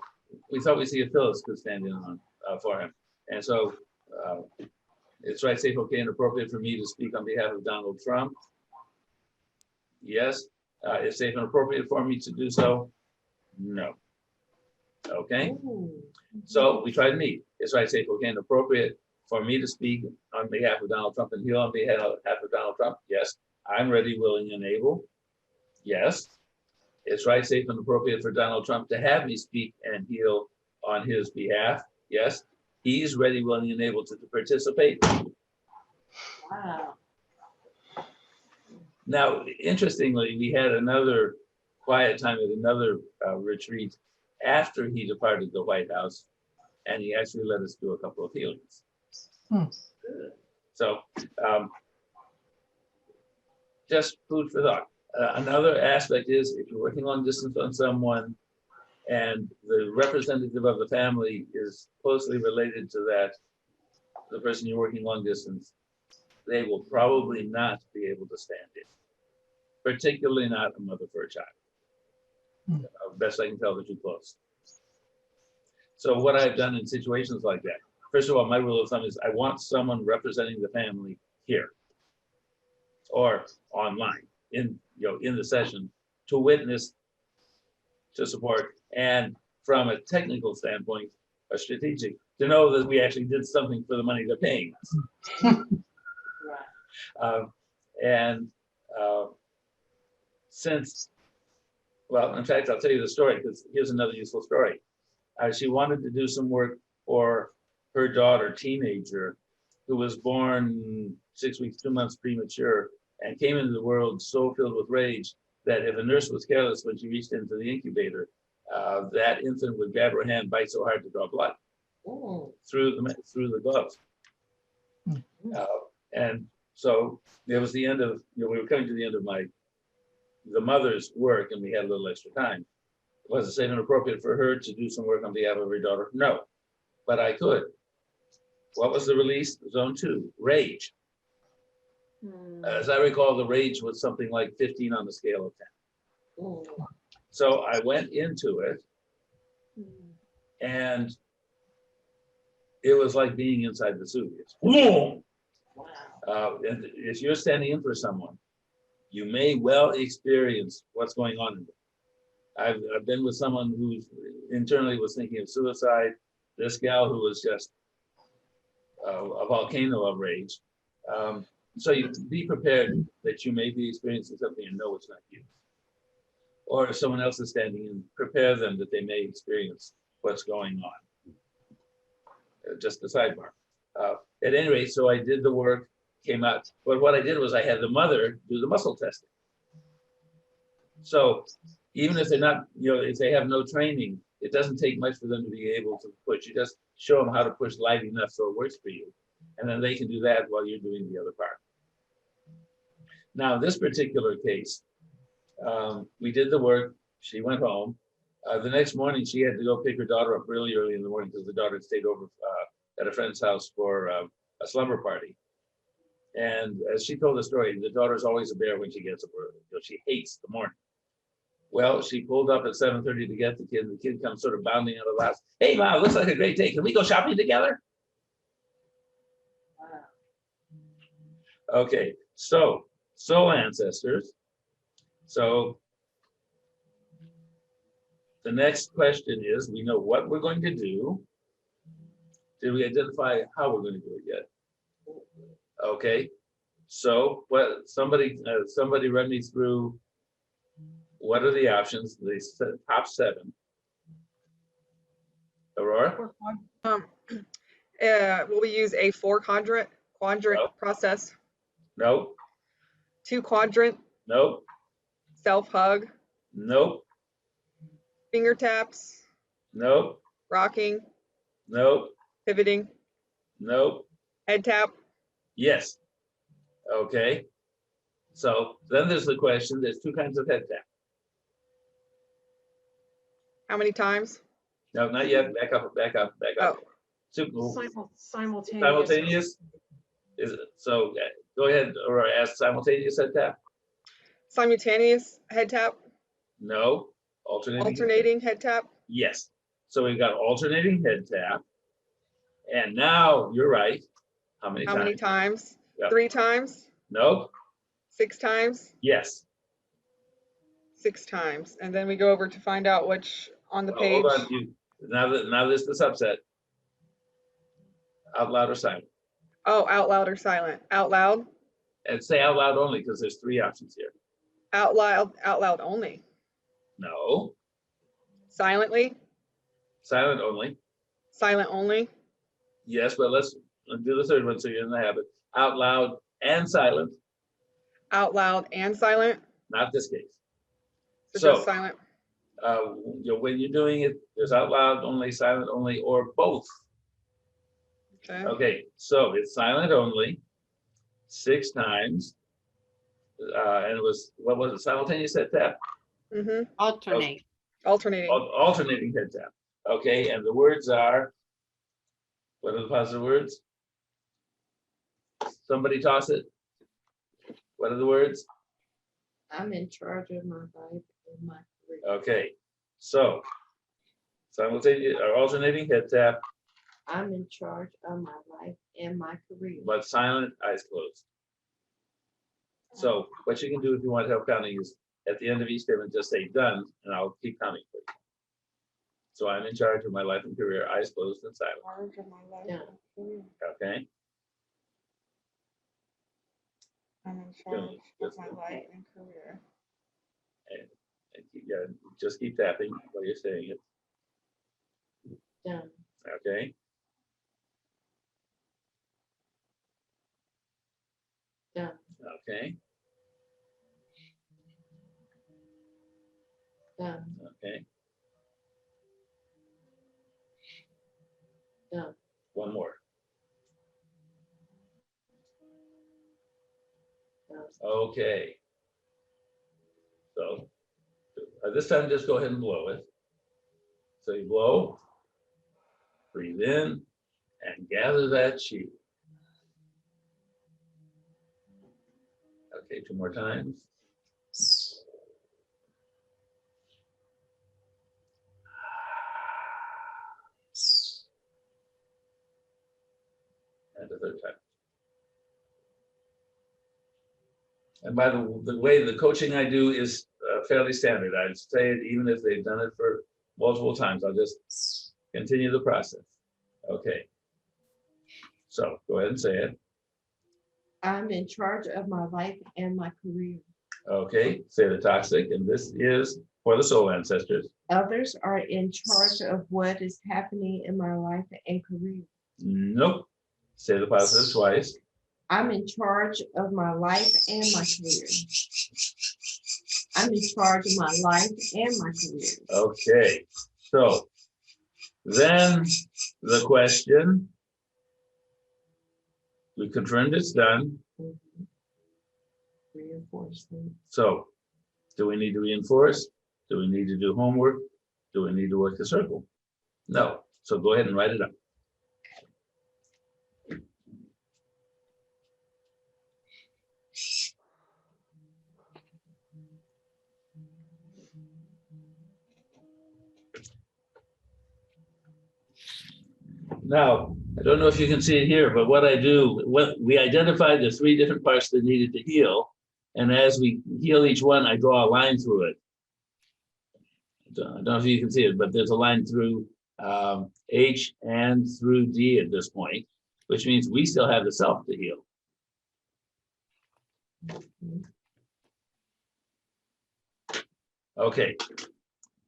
we thought we'd see if Phyllis could stand in on for him. And so it's right, safe, okay, and appropriate for me to speak on behalf of Donald Trump. Yes. It's safe and appropriate for me to do so? No. Okay. So we try to meet. It's right, safe, okay, and appropriate for me to speak on behalf of Donald Trump and heal on behalf of Donald Trump? Yes. I'm ready, willing, and able. Yes. It's right, safe, and appropriate for Donald Trump to have me speak and heal on his behalf. Yes. He's ready, willing, and able to participate. Wow. Now, interestingly, we had another quiet time at another retreat after he departed the White House, and he actually let us do a couple of healings. So just food for thought. Another aspect is if you're working long distance on someone and the representative of the family is closely related to the person you're working long distance, they will probably not be able to stand it, particularly not a mother for a child. Best I can tell, they're too close. So what I've done in situations like that, first of all, my rule of thumb is I want someone representing the family here or online in the session to witness, to support, and from a technical standpoint, a strategic, to know that we actually did something for the money they're paying us. And since, well, in fact, I'll tell you the story because here's another useful story. She wanted to do some work for her daughter, teenager, who was born 6 weeks, 2 months premature, and came into the world so filled with rage that if a nurse was careless when she reached into the incubator, that infant would grab her hand, bite so hard to draw blood through the gloves. And so it was the end of, we were coming to the end of the mother's work, and we had a little extra time. Was it safe and appropriate for her to do some work on behalf of her daughter? No, but I could. What was the release? Zone 2, rage. As I recall, the rage was something like 15 on the scale of 10. So I went into it, and it was like being inside Vesuvius. And if you're standing in for someone, you may well experience what's going on in there. I've been with someone who internally was thinking of suicide. This gal who was just a volcano of rage. So you be prepared that you may be experiencing something and know it's not you. Or if someone else is standing in, prepare them that they may experience what's going on. Just a sidebar. At any rate, so I did the work, came out. But what I did was I had the mother do the muscle testing. So even if they're not, if they have no training, it doesn't take much for them to be able to push. You just show them how to push light enough so it works for you. And then they can do that while you're doing the other part. Now, in this particular case, we did the work. She went home. The next morning, she had to go pick her daughter up really early in the morning because the daughter had stayed over at a friend's house for a slumber party. And as she told the story, the daughter's always a bear when she gets up early. She hates the morning. Well, she pulled up at 7:30 to get the kid, and the kid comes sort of bounding out of the house. Hey, Mom, looks like a great day. Can we go shopping together? Okay, so soul ancestors. So the next question is, we know what we're going to do. Did we identify how we're going to do it yet? Okay, so somebody run me through what are the options, the top 7. Aurora? Will we use a 4-quadrant No. process? No. 2-quadrant, Nope. self-hug, Nope. finger taps, Nope. rocking, Nope. pivoting, Nope. head tap. Yes. Okay. So then there's the question, there's 2 kinds of head tap. How many times? No, not yet. Back up. Oh, Simultaneous. Simultaneous? Is it? So go ahead or ask simultaneous head tap. simultaneous head tap, No. Alternating. alternating head tap. Yes. So we've got alternating head tap. And now you're right. How many How times? many times? Yep. 3 times, Nope. 6 times, Yes. 6 times. And then we go over to find out which on the Well, page. hold on. Now this is the subset. Out loud or silent. Oh, out loud or silent? Out loud, And say out loud only because there's 3 options here. out loud only. No. Silently, Silent only. silent only, Yes, but let's do the third one so you're in the habit. Out loud and silent. out loud and silent. Not this case. So So- just silent. When you're doing it, there's out loud only, silent only, or both. Okay. Okay, so it's silent only, 6 times. And it was, what was it, simultaneous head tap? Mm-hmm. Alternate. Alternating. Alternating head tap. Okay, and the words are, what are the positive words? Somebody toss it. What are the words? I'm in charge of my Bible and my career. Okay, so simultaneous or alternating head tap, I'm in charge of my life and my career. but silent, eyes closed. So what you can do if you want help counting is at the end of each statement, just say done, and I'll keep counting for you. So I'm in charge of my life and career, eyes closed and silent, Charge of my life Yeah. and career. okay? I'm in charge of just- my life and career. Yeah, just keep tapping while you're saying it, Done. okay? Done. Okay, Done. okay. Done. One more. Done. Okay. So this time, just go ahead and blow it. So you blow, breathe in, and gather that chi. Okay, 2 more times. And the 3rd time. And by the way, the coaching I do is fairly standard. I'd say it even if they've done it for multiple times. I'll just continue the process. Okay. So go ahead and say it. I'm in charge of my life and my career. Okay, say the toxic, and this is for the soul ancestors. Others are in charge of what is happening in my life and career. Nope. Say the positive twice. I'm in charge of my life and my career. I'm in charge of my life and my career. Okay, so then the question, we confirmed it's done. Reinforcement. So do we need to reinforce? Do we need to do homework? Do we need to work the circle? No. So go ahead and write it up. Now, I don't know if you can see it here, but what I do, we identified the 3 different parts that needed to heal. And as we heal each one, I draw a line through it. I don't know if you can see it, but there's a line through H and through D at this point, which means we still have the self to heal. Okay,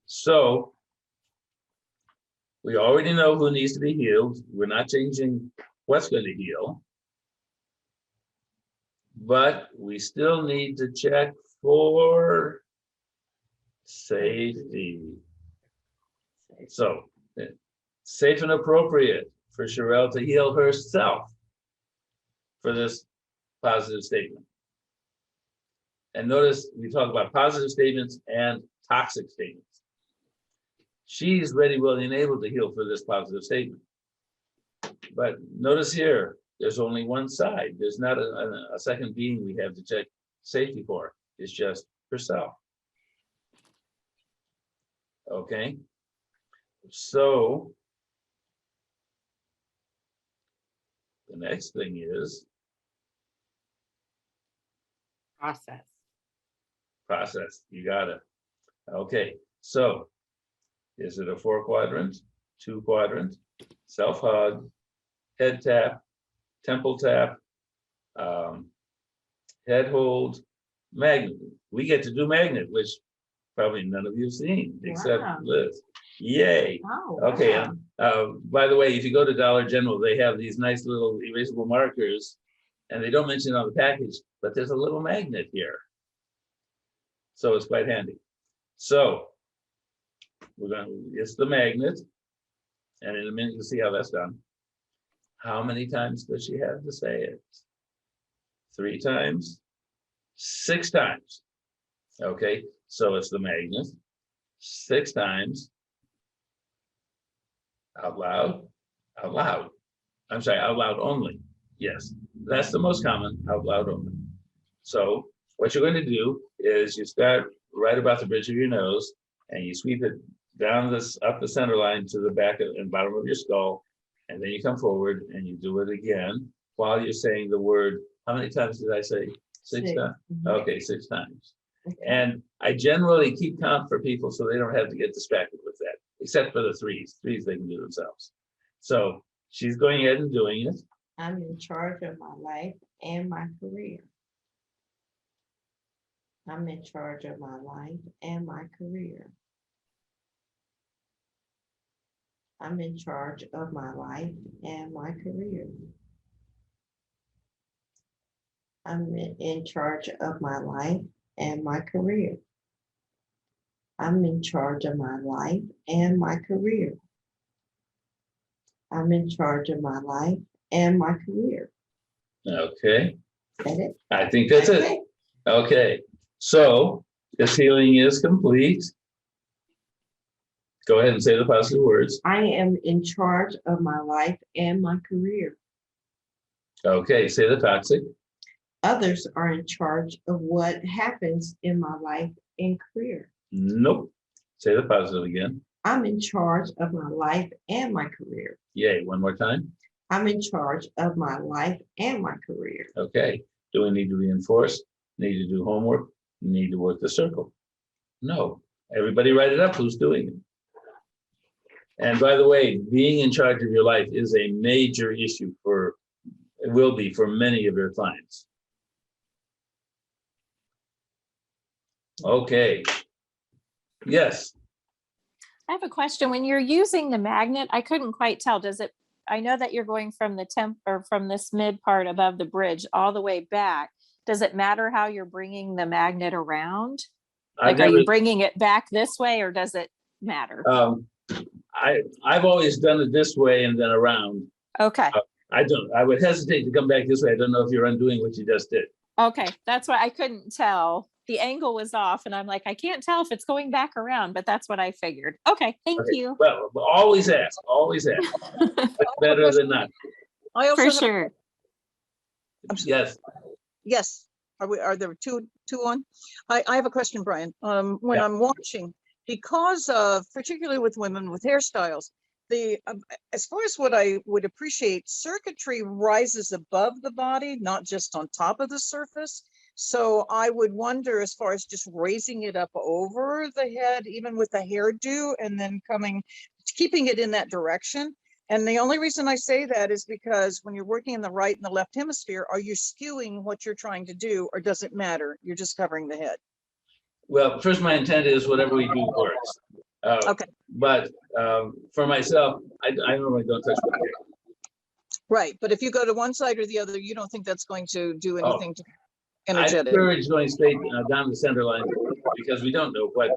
so we already know who needs to be healed. We're not changing what's going to heal. But we still need to check for safety. So, safe and appropriate for Sherelle to heal herself for this positive statement. And notice we talk about positive statements and toxic statements. She's ready, willing, and able to heal for this positive statement. But notice here, there's only one side. There's not a second being we have to check safety for. It's just herself. Okay. So the next thing is process. You got it. Okay. So is it a 4-quadrant, 2-quadrant, self-hug, head tap, temple tap, head hold, magnet? We get to do magnet, which probably none of you have seen except Wow. Liz. Yay. Oh, Okay. wow. By the way, if you go to Dollar General, they have these nice little erasable markers, and they don't mention it on the package, but there's a little magnet here. So it's quite handy. So it's the magnet, and in a minute you'll see how that's done. How many times does she have to say it? 3 times? 6 times. Okay, so it's the magnet. 6 times. Out loud. Out loud. I'm sorry, out loud only. Yes, that's the most common, out loud only. So what you're going to do is you start right about the bridge of your nose, and you sweep it down up the center line to the back and bottom of your skull, And then you come forward and you do it again while you're saying the word. How many times did I say? Six times? Mhm. Okay, 6 times. Okay. And I generally keep count for people so they don't have to get distracted with that, except for the threes. Threes they can do themselves. So she's going ahead and doing it. I'm in charge of my life and my career. I'm in charge of my life and my career. I'm in charge of my life and my career. I'm in charge of my life and my career. I'm in charge of my life and my career. I'm in charge of my life and my career. Okay, Is that it? I think that's it. Okay. Okay, so this healing is complete. Go ahead and say the positive words. I am in charge of my life and my career. Okay, say the toxic. Others are in charge of what happens in my life and career. Nope. Say the positive again. I'm in charge of my life and my career. Yay, one more time. I'm in charge of my life and my career. Okay, do we need to reinforce? Need to do homework? Need to work the circle? No. Everybody write it up who's doing it. And by the way, being in charge of your life is a major issue for, it will be for many of your clients. Okay. Yes. I have a question. When you're using the magnet, I couldn't quite tell. Does it, I know that you're going from the temp or from this mid part above the bridge all the way back. Does it matter how you're bringing the magnet around? Like, are you bringing it back this way or does it matter? I've always done it this way and then around. Okay. I would hesitate to come back this way. I don't know if you're undoing what you just did. Okay. That's why I couldn't tell. The angle was off and I'm like, I can't tell if it's going back around, but that's what I figured. Okay. Thank you. Well, always ask, always ask. It's better than not. I also For have, sure. Yes. yes. Are there two on? I have a question, Brian. When Yeah. I'm watching, because of, particularly with women with hairstyles, as far as what I would appreciate, circuitry rises above the body, not just on top of the surface. So I would wonder, as far as just raising it up over the head, even with the hairdo, and then keeping it in that direction. And the only reason I say that is because when you're working in the right and the left hemisphere, are you skewing what you're trying to do, or does it matter? You're just covering the head. Well, first, my intent is whatever we do works. Okay. But for myself, I normally don't touch my hair. Right. But if you go to one side or the other, you don't think that's going to do anything to I energetic? encourage going straight down the center line because we don't know what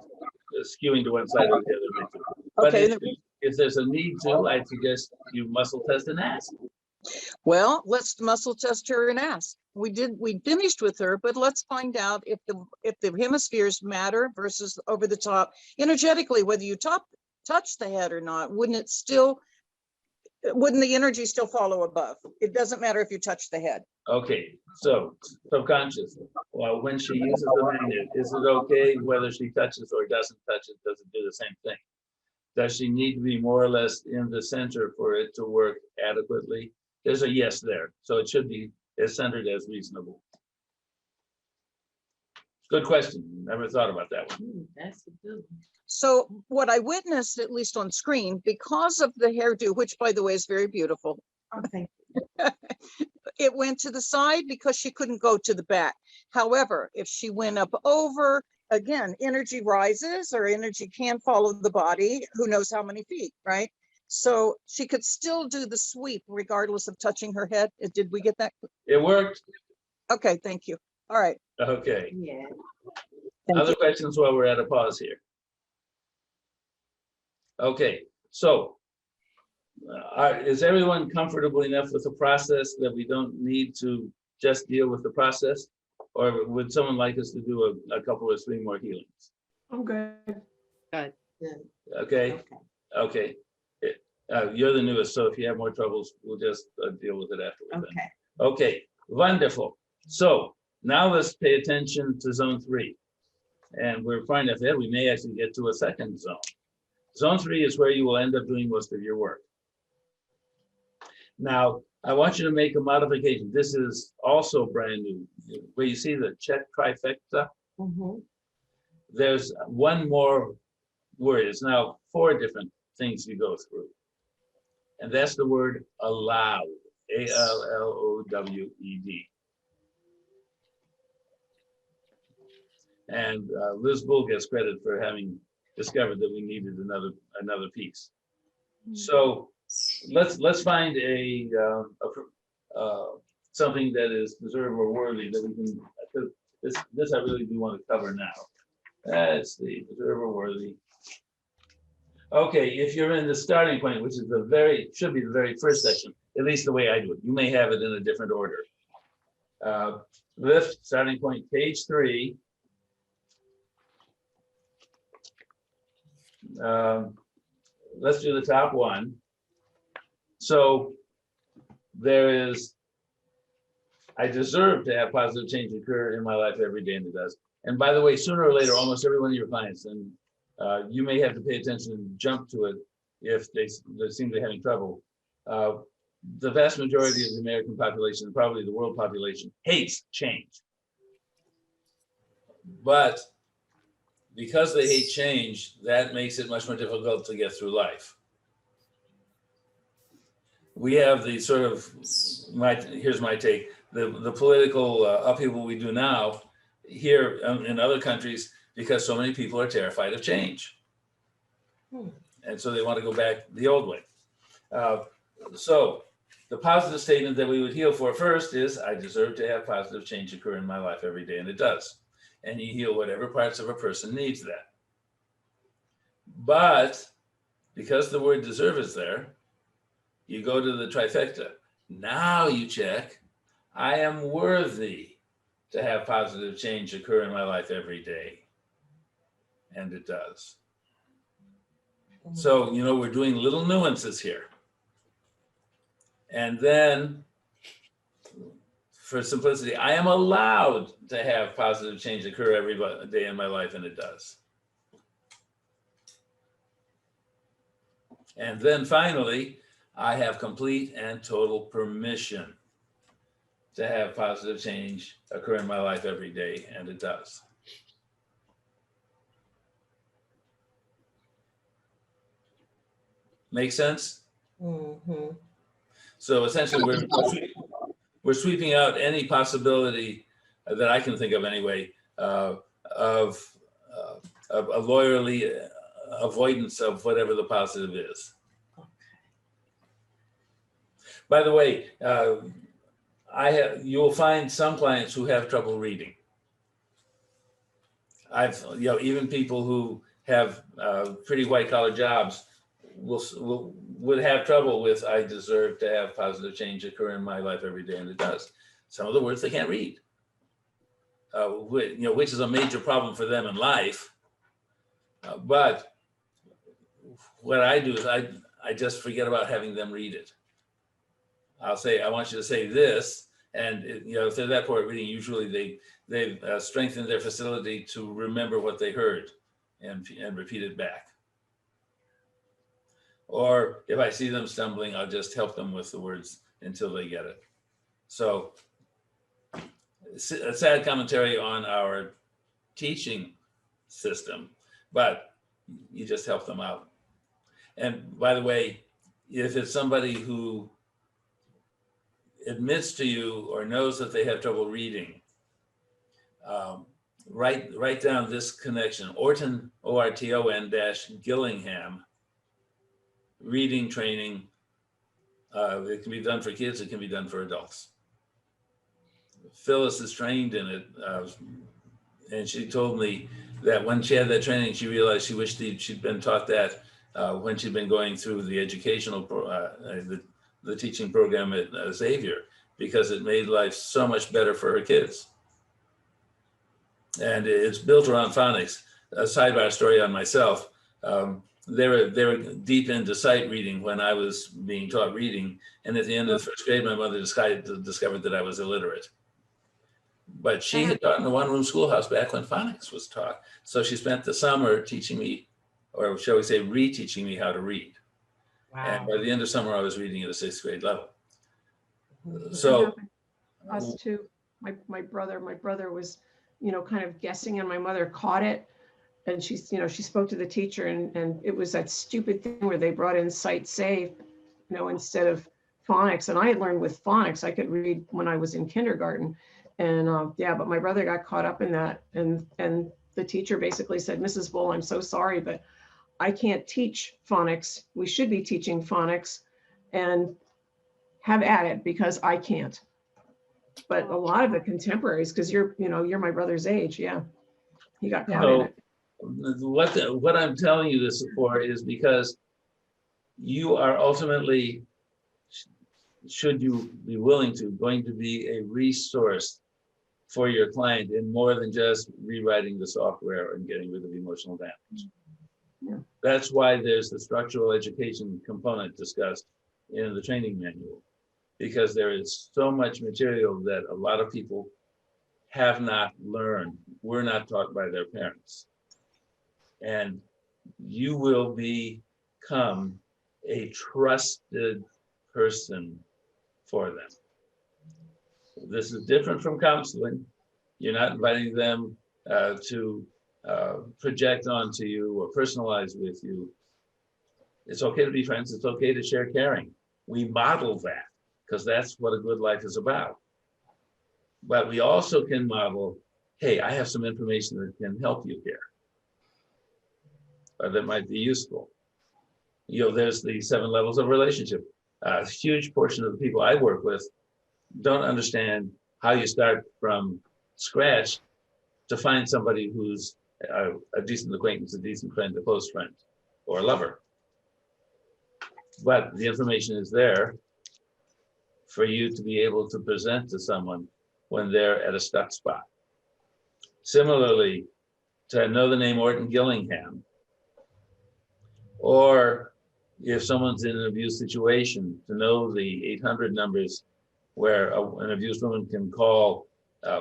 skewing to one side or the other may do. But Okay. if there's a need to, I suggest you muscle test and ask. Well, let's muscle test her and ask. We finished with her, but let's find out if the hemispheres matter versus over the top energetically, whether you touch the head or not. Wouldn't the energy still follow above? It doesn't matter if you touch the head. Okay, so subconscious. Well, when she uses the magnet, is it okay whether she touches or doesn't touch it? Does it do the same thing? Does she need to be more or less in the center for it to work adequately? There's a yes there, so it should be as centered as reasonable. Good question. Never thought about that one. That's a good one. So what I witnessed, at least on screen, because of the hairdo, which by the way is very beautiful, Oh, thank it went to the side because she couldn't go to the back. However, if she went up over, again, energy rises or energy can follow the body, who knows how many feet, right? So she could still do the sweep regardless of touching her head. Did we get that? It worked. Okay, thank you. All right. Okay. you. Yeah. Thank Other you. questions while we're at a pause here? Okay, so is everyone comfortable enough with the process that we don't need to just deal with the process? Or would someone like us to do a couple or three more healings? I'm good. Good. Good. Okay, Okay. okay. You're the newest, so if you have more troubles, we'll just deal with it afterwards. Okay. Then. Okay, wonderful. So now let's pay attention to zone 3. And we're fine at that. We may actually get to a second zone. Zone 3 is where you will end up doing most of your work. Now, I want you to make a modification. This is also brand new. Where you see the check trifecta, Mhm. there's one more word. It's now 4 different things you go through. And that's the word allowed, A-L-L-O-W-E-D. And Liz Bull gets credit for having discovered that we needed another piece. So let's find something that is deserved or worthy that we can. This I really do want to cover now. Let's see, deserve or worthy. Okay, if you're in the starting point, which is should be the very first section, at least the way I do it. You may have it in a different order. LIIFT, starting point, page 3. Let's do the top one. So there is, I deserve to have positive change occur in my life every day, and it does. And by the way, sooner or later, almost every one of your clients, and you may have to pay attention and jump to it if they seem to be having trouble. The vast majority of the American population, and probably the world population, hates change. But because they hate change, that makes it much more difficult to get through life. We have the sort of, here's my take, the political upheaval we do now here in other countries because so many people are terrified of change. And so they want to go back the old way. So the positive statement that we would heal for first is, I deserve to have positive change occur in my life every day, and it does. And you heal whatever parts of a person needs that. But because the word deserve is there, you go to the trifecta. Now you check, I am worthy to have positive change occur in my life every day. And it does. So, we're doing little nuances here. And then, for simplicity, I am allowed to have positive change occur every day in my life, and it does. And then finally, I have complete and total permission to have positive change occur in my life every day, and it does. Make sense? Mhm. So essentially, we're sweeping out any possibility that I can think of anyway of a lawyerly avoidance of whatever the positive is. By the way, you'll find some clients who have trouble reading. Even people who have pretty white collar jobs would have trouble with, I deserve to have positive change occur in my life every day, and it does. Some of the words they can't read, which is a major problem for them in life. But what I do is I just forget about having them read it. I'll say, I want you to say this, and if they're that poor at reading, usually they've strengthened their facility to remember what they heard and repeat it back. Or if I see them stumbling, I'll just help them with the words until they get it. So a sad commentary on our teaching system, but you just help them out. And by the way, if it's somebody who admits to you or knows that they have trouble reading, write down this connection, Orton, ORTON-Gillingham, reading training. It can be done for kids, it can be done for adults. Phyllis is trained in it, and she told me that when she had that training, she realized she wished she'd been taught that when she'd been going through the educational, the teaching program at Xavier, because it made life so much better for her kids. And it's built around phonics. A sidebar story on myself. They were deep into sight reading when I was being taught reading. And at the end of the first grade, my mother discovered that I was illiterate. But she had taught in a one-room schoolhouse back when phonics was taught. So she spent the summer teaching me, or shall we say, reteaching me how to read. Wow. And by the end of summer, I was reading at a 6th grade level. So, Us too. My brother was, kind of guessing and my mother caught it. And she spoke to the teacher and it was that stupid thing where they brought in sight safe, instead of phonics. And I had learned with phonics, I could read when I was in kindergarten. And yeah, but my brother got caught up in that. And the teacher basically said, Mrs. Bull, I'm so sorry, but I can't teach phonics. We should be teaching phonics and have at it because I can't. But a lot of the contemporaries, because you're my brother's age. Yeah. He got caught in it. what I'm telling you this for is because you are ultimately, should you be willing to, going to be a resource for your client in more than just rewriting the software and getting rid of emotional damage. Yeah. That's why there's the structural education component discussed in the training manual, because there is so much material that a lot of people have not learned, were not taught by their parents. And you will become a trusted person for them. This is different from counseling. You're not inviting them to project onto you or personalize with you. It's okay to be friends. It's okay to share caring. We model that because that's what a good life is about. But we also can model, hey, I have some information that can help you here, or that might be useful. There's the 7 levels of relationship. A huge portion of the people I work with don't understand how you start from scratch to find somebody who's a decent acquaintance, a decent friend, a close friend, or a lover. But the information is there for you to be able to present to someone when they're at a stuck spot. Similarly, to know the name Orton Gillingham, or if someone's in an abuse situation, to know the 800 numbers where an abused woman can call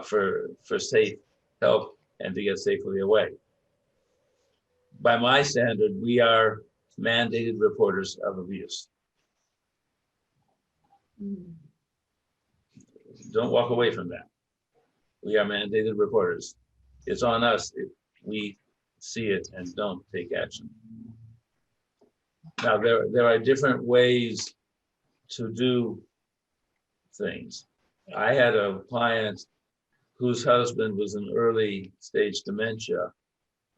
for safe help and to get safely away. By my standard, we are mandated reporters of abuse. Don't walk away from that. We are mandated reporters. It's on us if we see it and don't take action. Now, there are different ways to do things. I had a client whose husband was in early stage dementia,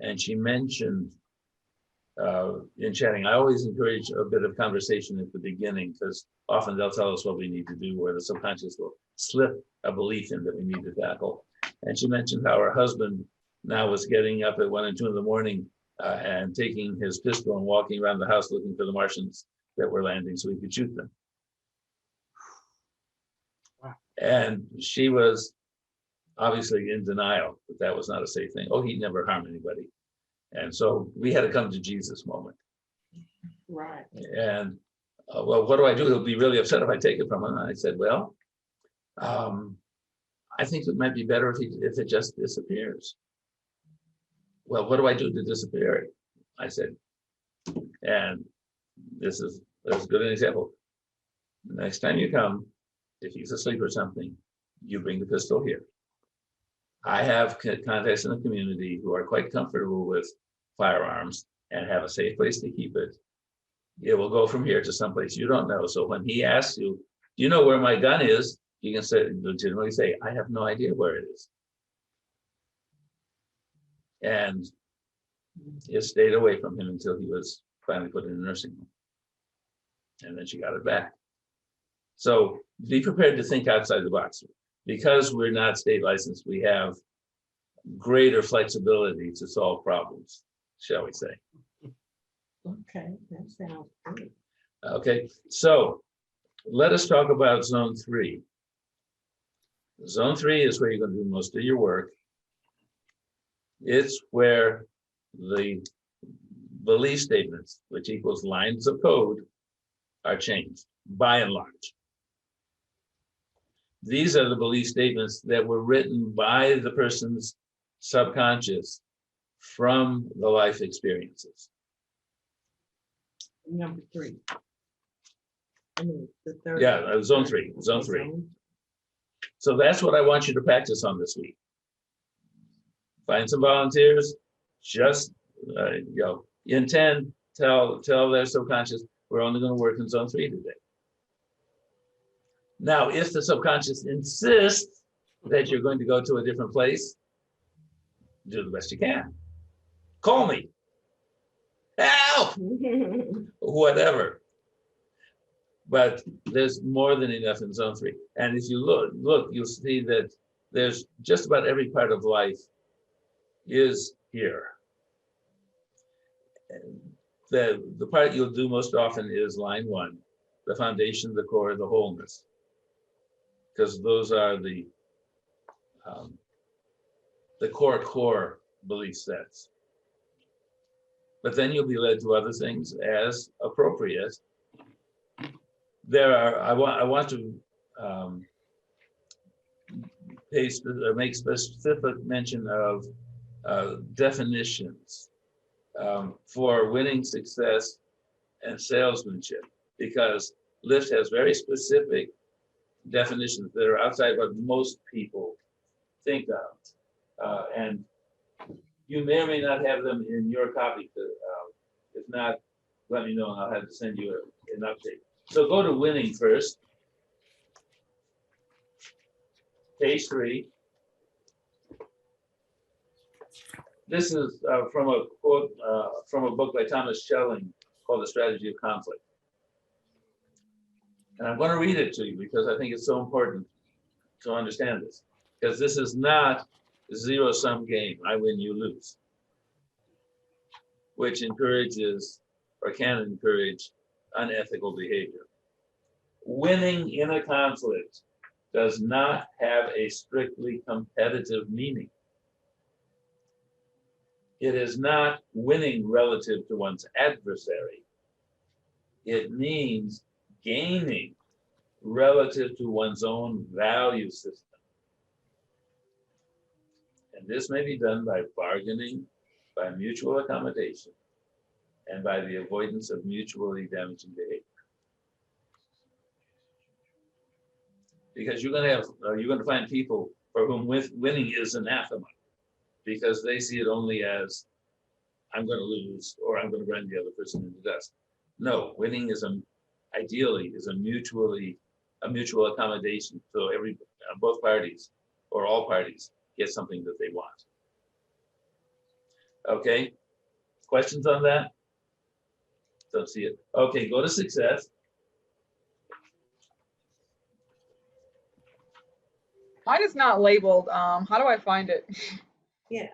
and she mentioned in chatting, I always encourage a bit of conversation at the beginning, because often they'll tell us what we need to do, or the subconscious will slip a belief in that we need to tackle. And she mentioned how her husband now was getting up at 1 and 2 in the morning and taking his pistol and walking around the house looking for the Martians that were landing so he could shoot them. Wow. And she was obviously in denial that that was not a safe thing. Oh, he'd never harm anybody. And so we had a come to Jesus moment. Right. And well, what do I do? He'll be really upset if I take it from him. And I said, well, I think it might be better if it just disappears. Well, what do I do to disappear it? I said, and this is as good an example. The next time you come, if he's asleep or something, you bring the pistol here. I have contacts in the community who are quite comfortable with firearms and have a safe place to keep it. It will go from here to someplace you don't know. So when he asks you, do you know where my gun is? You can say, legitimately say, I have no idea where it is. And it stayed away from him until he was finally put in a nursing home. And then she got it back. So be prepared to think outside the box. Because we're not state licensed, we have greater flexibility to solve problems, shall we say. Okay, that sounds great. Okay, so let us talk about zone 3. Zone 3 is where you're going to do most of your work. It's where the belief statements, which equals lines of code, are changed by and large. These are the belief statements that were written by the person's subconscious from the life experiences. Number 3. Yeah, zone 3, zone 3. So that's what I want you to practice on this week. Find some volunteers, just, intend, tell their subconscious, we're only going to work in zone 3 today. Now, if the subconscious insists that you're going to go to a different place, do the best you can. Call me. Help! Whatever. But there's more than enough in zone 3. And if you look, you'll see that there's just about every part of life is here. And the part you'll do most often is line 1, the foundation, the core, the wholeness. Because those are the core belief sets. But then you'll be led to other things as appropriate. I want to make specific mention of definitions for winning, success, and salesmanship, because LIIFT has very specific definitions that are outside what most people think of. And you may or may not have them in your copy. If not, let me know and I'll have to send you an update. So go to winning first. Page 3. This is from a quote from a book by Thomas Schelling called The Strategy of Conflict. And I'm going to read it to you because I think it's so important to understand this. Because this is not a zero-sum game, I win, you lose, which encourages or can encourage unethical behavior. Winning in a conflict does not have a strictly competitive meaning. It is not winning relative to one's adversary. It means gaining relative to one's own value system. And this may be done by bargaining, by mutual accommodation, and by the avoidance of mutually damaging behavior. Because you're going to find people for whom winning is anathema, because they see it only as I'm going to lose or I'm going to run the other person into dust. No, winning is ideally a mutual accommodation, so both parties or all parties get something that they want. Okay, questions on that? Don't see it. Okay, go to success. Mine is not labeled. How do I find it? Yeah,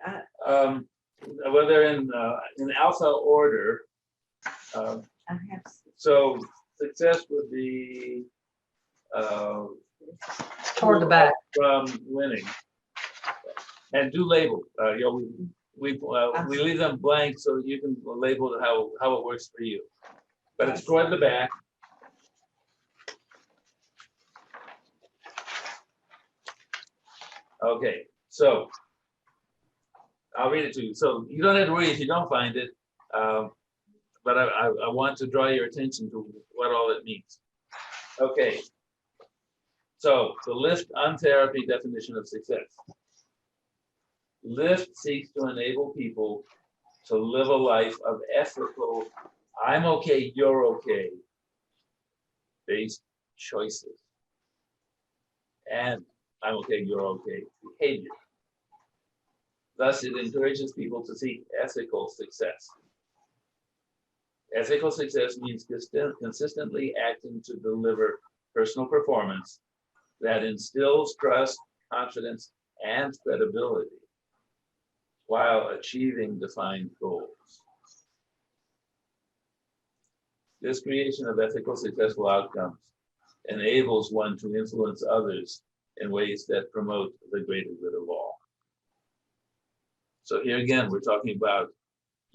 Well, they're in alpha order. I have. So success would be Toward the back. from winning. And do label. We leave them blank so you can label it how it works for you. But it's toward the back. Okay, so I'll read it to you. So you don't have to worry if you don't find it, but I want to draw your attention to what all it means. Okay, so the LIIFT untherapy definition of success. LIIFT seeks to enable people to live a life of ethical, I'm okay, you're okay, based choices. And I'm okay, you're okay behavior. Thus, it encourages people to seek ethical success. Ethical success means consistently acting to deliver personal performance that instills trust, confidence, and credibility while achieving defined goals. This creation of ethical successful outcomes enables one to influence others in ways that promote the greater good of all. So here again, we're talking about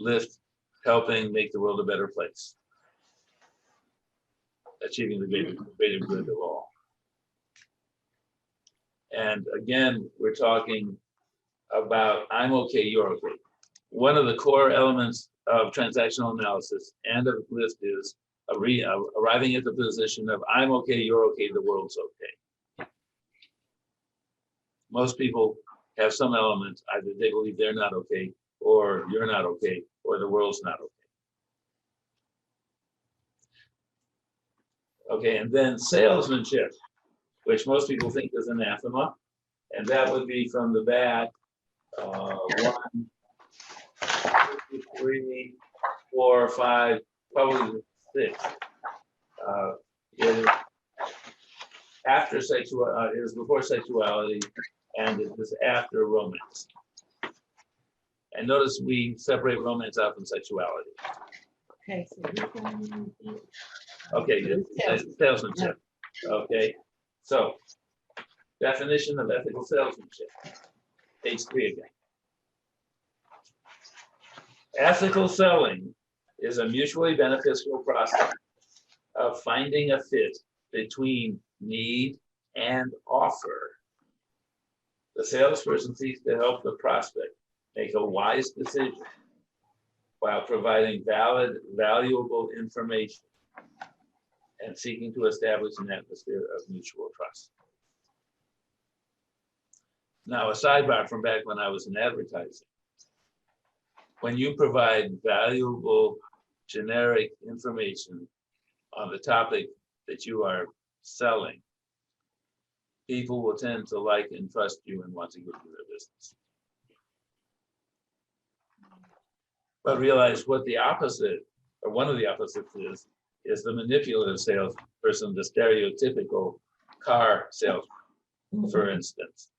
LIIFT helping make the world a better place, achieving the greater good of all. And again, we're talking about I'm okay, you're okay. One of the core elements of transactional analysis and of LIIFT is arriving at the position of I'm okay, you're okay, the world's okay. Most people have some element, either they believe they're not okay, or you're not okay, or the world's not okay. Okay, and then salesmanship, which most people think is anathema, and that would be from the back, 1, 2, 3, 4, 5, probably 6. It is after sexual, it is before sexuality, and it is after romance. And notice we separate romance out from sexuality. Okay, so we're going to- Okay, it's salesmanship. Okay, so definition of ethical salesmanship. Page 3 again. Ethical selling is a mutually beneficial process of finding a fit between need and offer. The salesperson seeks to help the prospect make a wise decision while providing valid, valuable information and seeking to establish an atmosphere of mutual trust. Now, a sidebar from back when I was in advertising. When you provide valuable generic information on the topic that you are selling, people will tend to like and trust you and want to give you their business. But realize what the opposite, or one of the opposites is the manipulative salesperson, the stereotypical car salesman, for instance,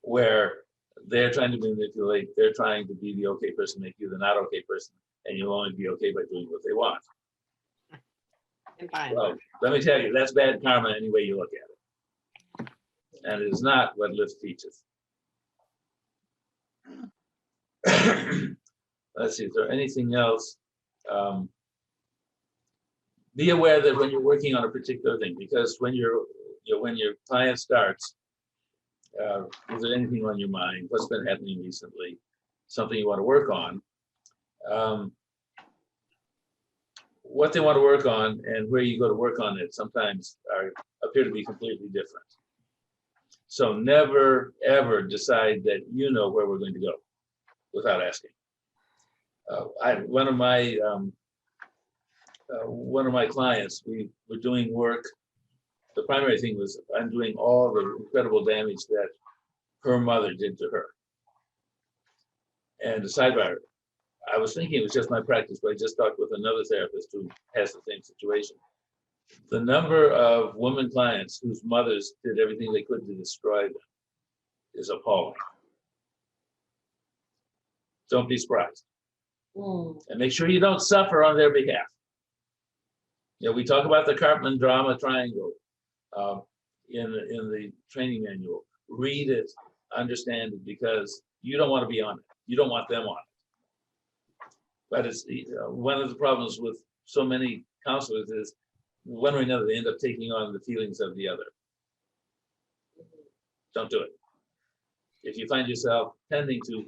where they're trying to manipulate, they're trying to be the okay person, make you the not okay person, and you'll only be okay by doing what they want. Well, let me tell you, that's bad karma any way you look at it. And it is not what LIIFT teaches. Let's see, is there anything else? Be aware that when you're working on a particular thing, because when your client starts, is there anything on your mind? What's been happening recently? Something you want to work on? What they want to work on and where you go to work on it sometimes appear to be completely different. So never ever decide that you know where we're going to go without asking. One of my clients, we were doing work. The primary thing was undoing all the incredible damage that her mother did to her. And the sidebar, I was thinking it was just my practice, but I just talked with another therapist who has the same situation. The number of women clients whose mothers did everything they could to destroy them is appalling. Don't be surprised. And make sure you don't suffer on their behalf. You know, we talk about the Cartman drama triangle in the training manual. Read it, understand it, because you don't want to be on it. You don't want them on it. But it's one of the problems with so many counselors is one way or another they end up taking on the feelings of the other. Don't do it. If you find yourself tending to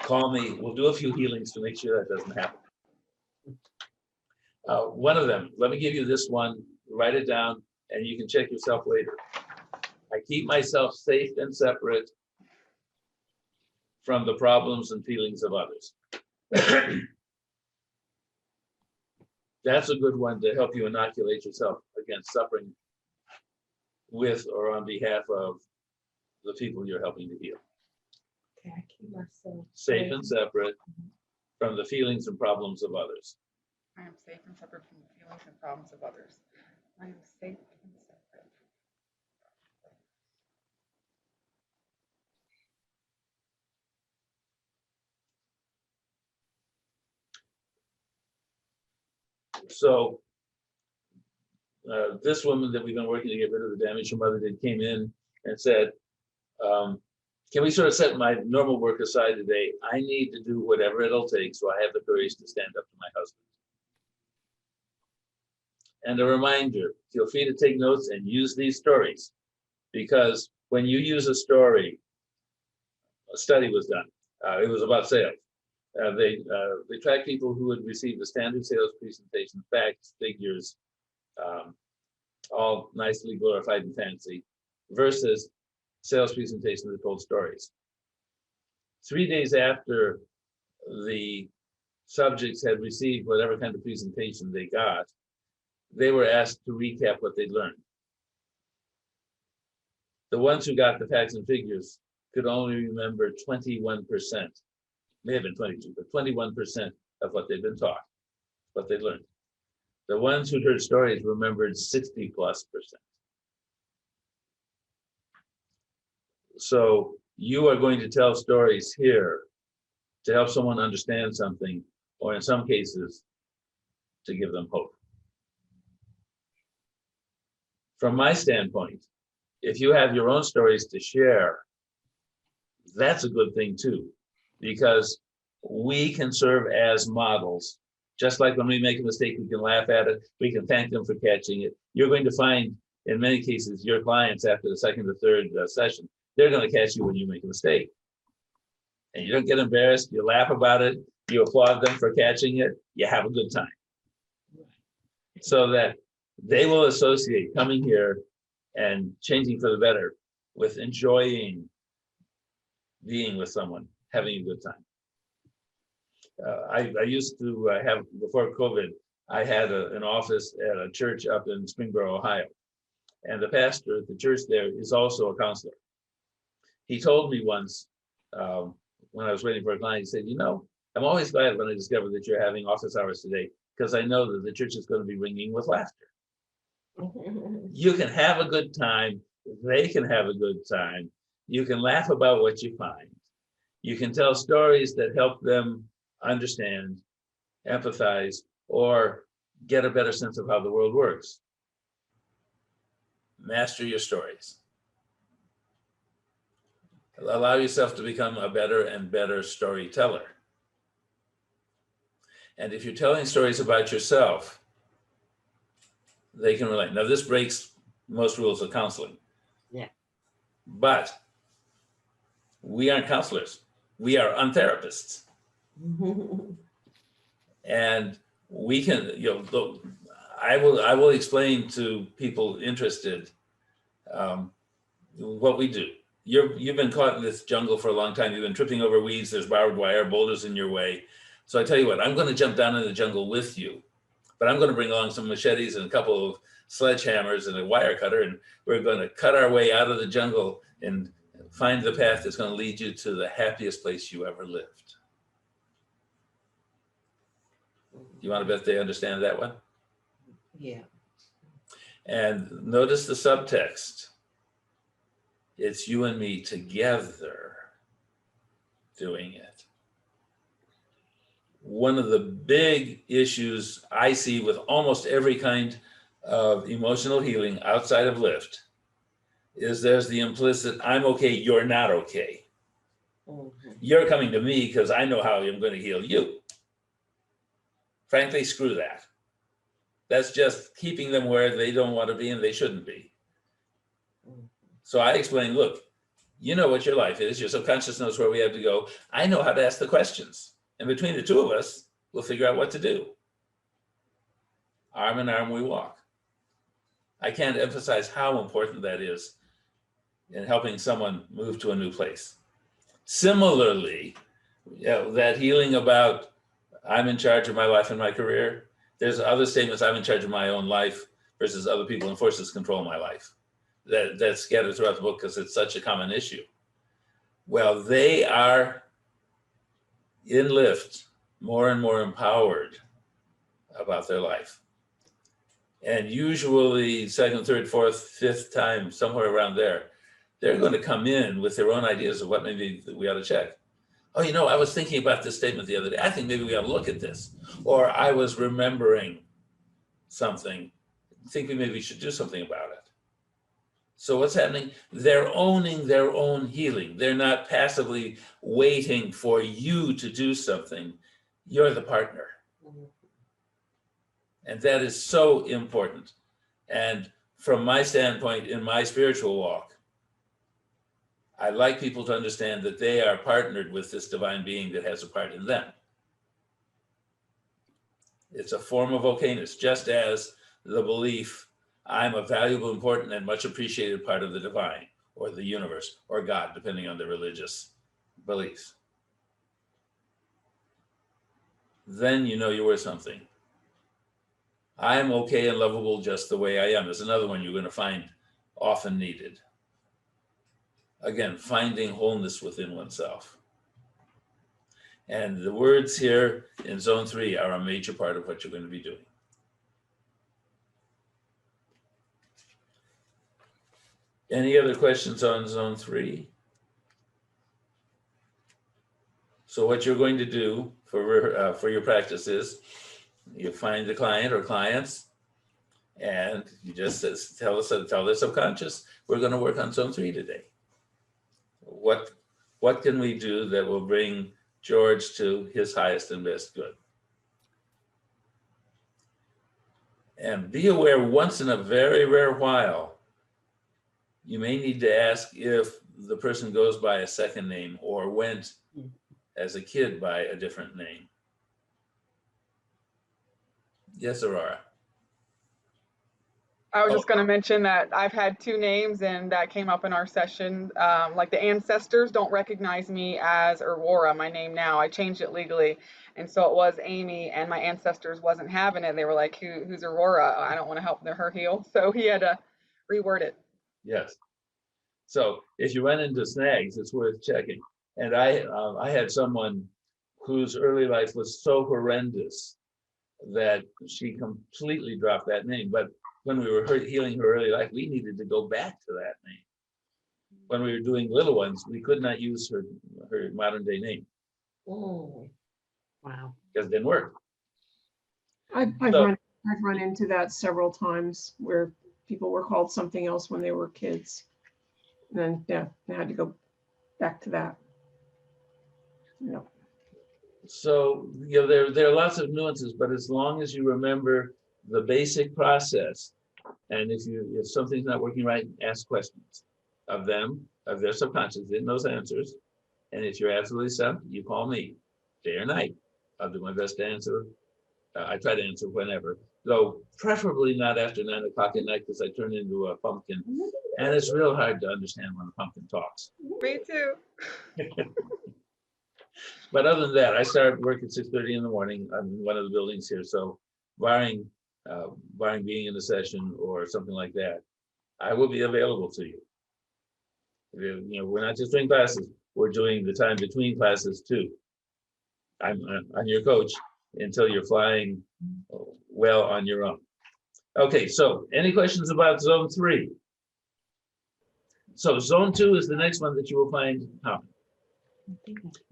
call me, we'll do a few healings to make sure that doesn't happen. One of them, let me give you this one, write it down, and you can check yourself later. I keep myself safe and separate from the problems and feelings of others. That's a good one to help you inoculate yourself against suffering with or on behalf of the people you're helping to heal. Okay, I keep myself Safe and separate from the feelings and problems of others. I am safe and separate from the feelings and problems of others. I am safe and separate. So this woman that we've been working to get rid of the damage her mother did came in and said, can we sort of set my normal work aside today? I need to do whatever it'll take so I have the courage to stand up to my husband. And a reminder, feel free to take notes and use these stories, because when you use a story, a study was done. It was about sales. They tracked people who had received the standard sales presentation, facts, figures, all nicely glorified and fancy, versus sales presentations that told stories. 3 days after the subjects had received whatever kind of presentation they got, they were asked to recap what they'd learned. The ones who got the facts and figures could only remember 21%, may have been 22, but 21% of what they'd been taught, what they learned. The ones who'd heard stories remembered 60+%. So you are going to tell stories here to help someone understand something, or in some cases, to give them hope. From my standpoint, if you have your own stories to share, that's a good thing too, because we can serve as models. Just like when we make a mistake, we can laugh at it, we can thank them for catching it. You're going to find, in many cases, your clients after the second or third session, they're going to catch you when you make a mistake. And you don't get embarrassed, you laugh about it, you applaud them for catching it, you have a good time. So that they will associate coming here and changing for the better with enjoying being with someone, having a good time. I used to have, before COVID, I had an office at a church up in Springboro, Ohio. And the pastor at the church there is also a counselor. He told me once, when I was waiting for a client, he said, you know, I'm always glad when I discover that you're having office hours today, because I know that the church is going to be ringing with laughter. You can have a good time, they can have a good time, you can laugh about what you find, you can tell stories that help them understand, empathize, or get a better sense of how the world works. Master your stories. Allow yourself to become a better and better storyteller. And if you're telling stories about yourself, they can relate. Now, this breaks most rules of counseling. Yeah. But we aren't counselors. We are untherapists. And we can, you know, I will explain to people interested what we do. You've been caught in this jungle for a long time. You've been tripping over weeds. There's barbed wire, boulders in your way. So I tell you what, I'm going to jump down in the jungle with you, but I'm going to bring along some machetes and a couple of sledgehammers and a wire cutter, and we're going to cut our way out of the jungle and find the path that's going to lead you to the happiest place you ever lived. You want to bet they understand that one? Yeah. And notice the subtext. It's you and me together doing it. One of the big issues I see with almost every kind of emotional healing outside of LIIFT is there's the implicit, I'm okay, you're not okay. You're coming to me because I know how I'm going to heal you. Frankly, screw that. That's just keeping them where they don't want to be and they shouldn't be. So I explain, look, you know what your life is. Your subconscious knows where we have to go. I know how to ask the questions. And between the two of us, we'll figure out what to do. Arm in arm, we walk. I can't emphasize how important that is in helping someone move to a new place. Similarly, you know, that healing about I'm in charge of my life and my career, there's other statements, I'm in charge of my own life versus other people and forces control my life. That's scattered throughout the book because it's such a common issue. Well, they are in LIIFT more and more empowered about their life. And usually second, third, fourth, fifth time, somewhere around there, they're going to come in with their own ideas of what maybe we ought to check. Oh, you know, I was thinking about this statement the other day. I think maybe we ought to look at this. Or I was remembering something. I think we maybe should do something about it. So what's happening? They're owning their own healing. They're not passively waiting for you to do something. You're the partner. And that is so important. And from my standpoint, in my spiritual walk, I like people to understand that they are partnered with this divine being that has a part in them. It's a form of okayness, just as the belief, I'm a valuable, important, and much appreciated part of the divine, or the universe, or God, depending on the religious beliefs. Then you know you're worth something. I'm okay and lovable just the way I am. There's another one you're going to find often needed. Again, finding wholeness within oneself. And the words here in zone 3 are a major part of what you're going to be doing. Any other questions on zone 3? So what you're going to do for your practice is you find the client or clients, and you just tell their subconscious, we're going to work on zone 3 today. What can we do that will bring George to his highest and best good? And be aware, once in a very rare while, you may need to ask if the person goes by a second name or went as a kid by a different name. Yes, Aurora. I was just going to mention that I've had 2 names and that came up in our session. Like the ancestors don't recognize me as Aurora, my name now. I changed it legally. And so it was Amy, and my ancestors wasn't having it. They were like, who's Aurora? I don't want to help her heal. So he had to reword it. Yes. So if you run into snags, it's worth checking. And I had someone whose early life was so horrendous that she completely dropped that name. But when we were healing her early life, we needed to go back to that name. When we were doing little ones, we could not use her modern day name. Oh. Wow. Because it didn't work. I've run into that several times where people were called something else when they were kids. And then, yeah, they had to go back to that. Yeah. So, there are lots of nuances, but as long as you remember the basic process, and if something's not working right, ask questions of them, of their subconscious, in those answers. And if you're absolutely stumped, you call me day or night. I'll do my best to answer. I try to answer whenever, though preferably not after 9 o'clock at night, because I turn into a pumpkin, and it's real hard to understand when a pumpkin talks. Me too. But other than that, I start work at 6:30 in the morning on one of the buildings here. So barring being in a session or something like that, I will be available to you. We're not just doing classes, we're doing the time between classes too. I'm your coach until you're flying well on your own. Okay, so any questions about zone 3? So zone 2 is the next one that you will find common.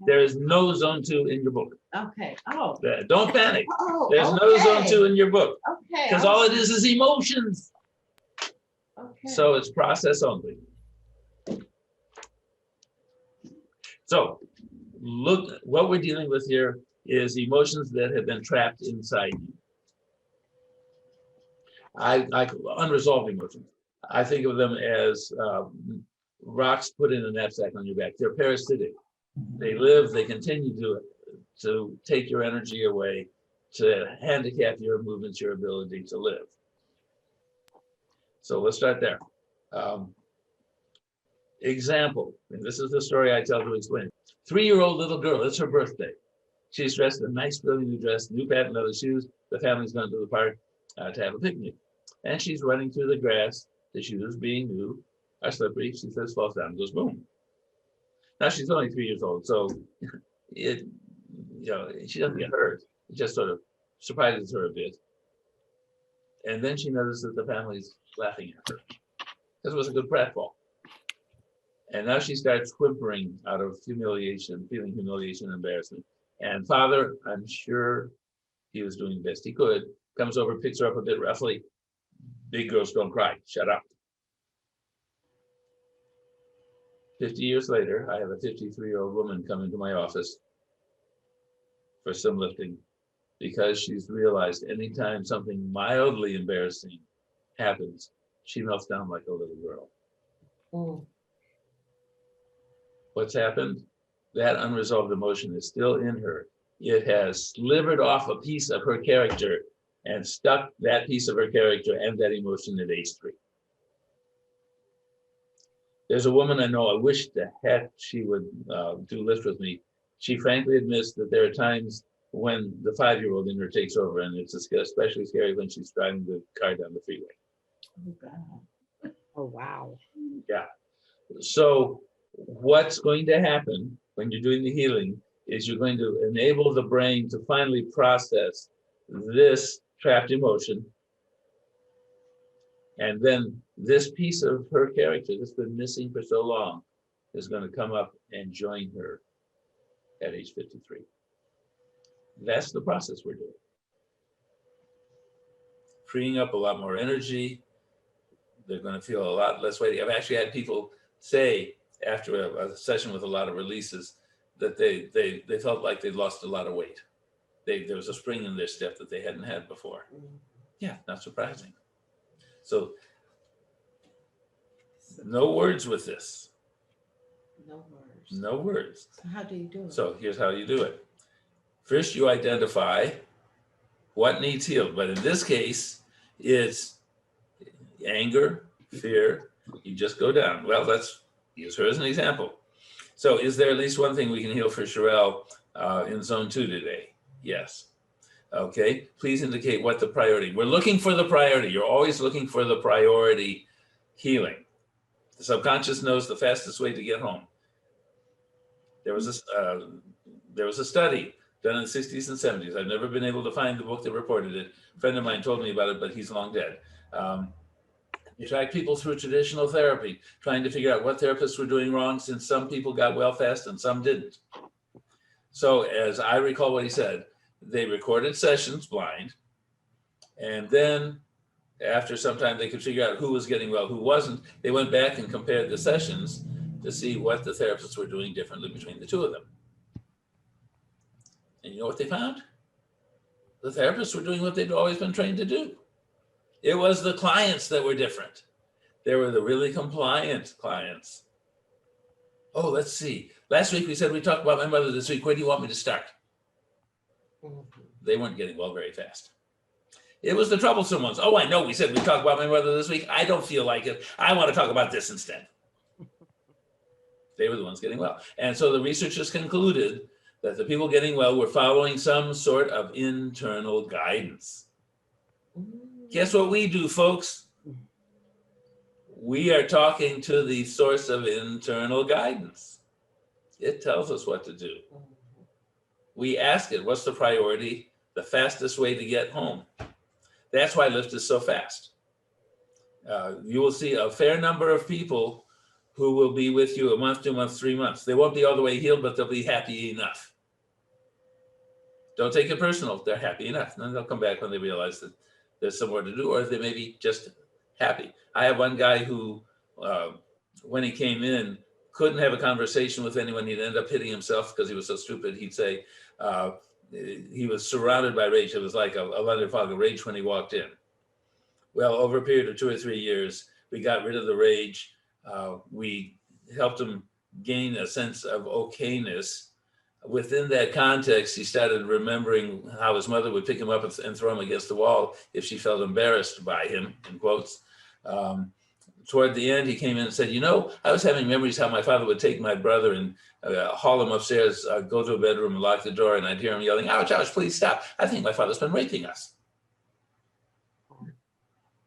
There is no zone 2 in your book. Okay. Oh. Don't panic. Oh. There's no zone 2 in your book, Okay. because all it is emotions. Okay. So it's process only. So look, what we're dealing with here is emotions that have been trapped inside you. Unresolved emotions. I think of them as rocks put in a knapsack on your back. They're parasitic. They live, they continue to take your energy away, to handicap your movements, your ability to live. So let's start there. Example, and this is the story I tell to explain. 3-year-old little girl, it's her birthday. She's dressed in a nice, brilliant new dress, new patent leather shoes. The family's gone to the park to have a picnic. And she's running through the grass. The shoes, being new, are slippery. She says, falls down, goes boom. Now she's only 3 years old, so she doesn't get hurt. It just sort of surprises her a bit. And then she notices that the family's laughing at her. This was a good pratfall. And now she starts whimpering out of humiliation, feeling humiliation and embarrassment. And father, I'm sure he was doing the best he could, comes over, picks her up a bit roughly. Big girls don't cry, shut up. 50 years later, I have a 53-year-old woman come into my office for some lifting because she's realized anytime something mildly embarrassing happens, she melts down like a little girl. Mm. What's happened? That unresolved emotion is still in her. It has slivered off a piece of her character and stuck that piece of her character and that emotion at age 3. There's a woman I know, I wish the heck she would do LIIFT with me. She frankly admits that there are times when the 5-year-old in her takes over, and it's especially scary when she's driving the car down the freeway. Oh, God. Oh, wow. Yeah. So what's going to happen when you're doing the healing is you're going to enable the brain to finally process this trapped emotion. And then this piece of her character that's been missing for so long is going to come up and join her at age 53. That's the process we're doing. Freeing up a lot more energy. They're going to feel a lot less weighty. I've actually had people say after a session with a lot of releases that they felt like they'd lost a lot of weight. There was a spring in their step that they hadn't had before. Yeah, not surprising. So no words with this. No words. No words. So how do you do it? So here's how you do it. First, you identify what needs healed. But in this case, it's anger, fear. You just go down. Well, let's use her as an example. So is there at least one thing we can heal for Sherelle in zone 2 today? Yes. Okay, please indicate what the priority. We're looking for the priority. You're always looking for the priority healing. The subconscious knows the fastest way to get home. There was a study done in the 60s and 70s. I've never been able to find the book that reported it. A friend of mine told me about it, but he's long dead. They tracked people through traditional therapy, trying to figure out what therapists were doing wrong, since some people got well fast and some didn't. So as I recall what he said, they recorded sessions blind, and then after some time they could figure out who was getting well, who wasn't. They went back and compared the sessions to see what the therapists were doing differently between the two of them. And you know what they found? The therapists were doing what they'd always been trained to do. It was the clients that were different. They were the really compliant clients. Oh, let's see. Last week we said we talked about my mother. This week, where do you want me to start? They weren't getting well very fast. It was the troublesome ones. Oh, I know we said we talked about my mother this week. I don't feel like it. I want to talk about this instead. They were the ones getting well. And so the researchers concluded that the people getting well were following some sort of internal guidance. Guess what we do, folks? We are talking to the source of internal guidance. It tells us what to do. We ask it, what's the priority? The fastest way to get home. That's why LIIFT is so fast. You will see a fair number of people who will be with you a month, 2 months, 3 months. They won't be all the way healed, but they'll be happy enough. Don't take it personal. They're happy enough. And then they'll come back when they realize that there's some more to do, or they may be just happy. I have one guy who, when he came in, couldn't have a conversation with anyone. He'd end up hitting himself because he was so stupid. He'd say he was surrounded by rage. It was like a London fog of rage when he walked in. Well, over a period of 2 or 3 years, we got rid of the rage. We helped him gain a sense of okayness. Within that context, he started remembering how his mother would pick him up and throw him against the wall if she felt embarrassed by him, in quotes. Toward the end, he came in and said, you know, I was having memories how my father would take my brother and haul him upstairs, go to a bedroom and lock the door, and I'd hear him yelling, ouch, ouch, please stop. I think my father's been raping us.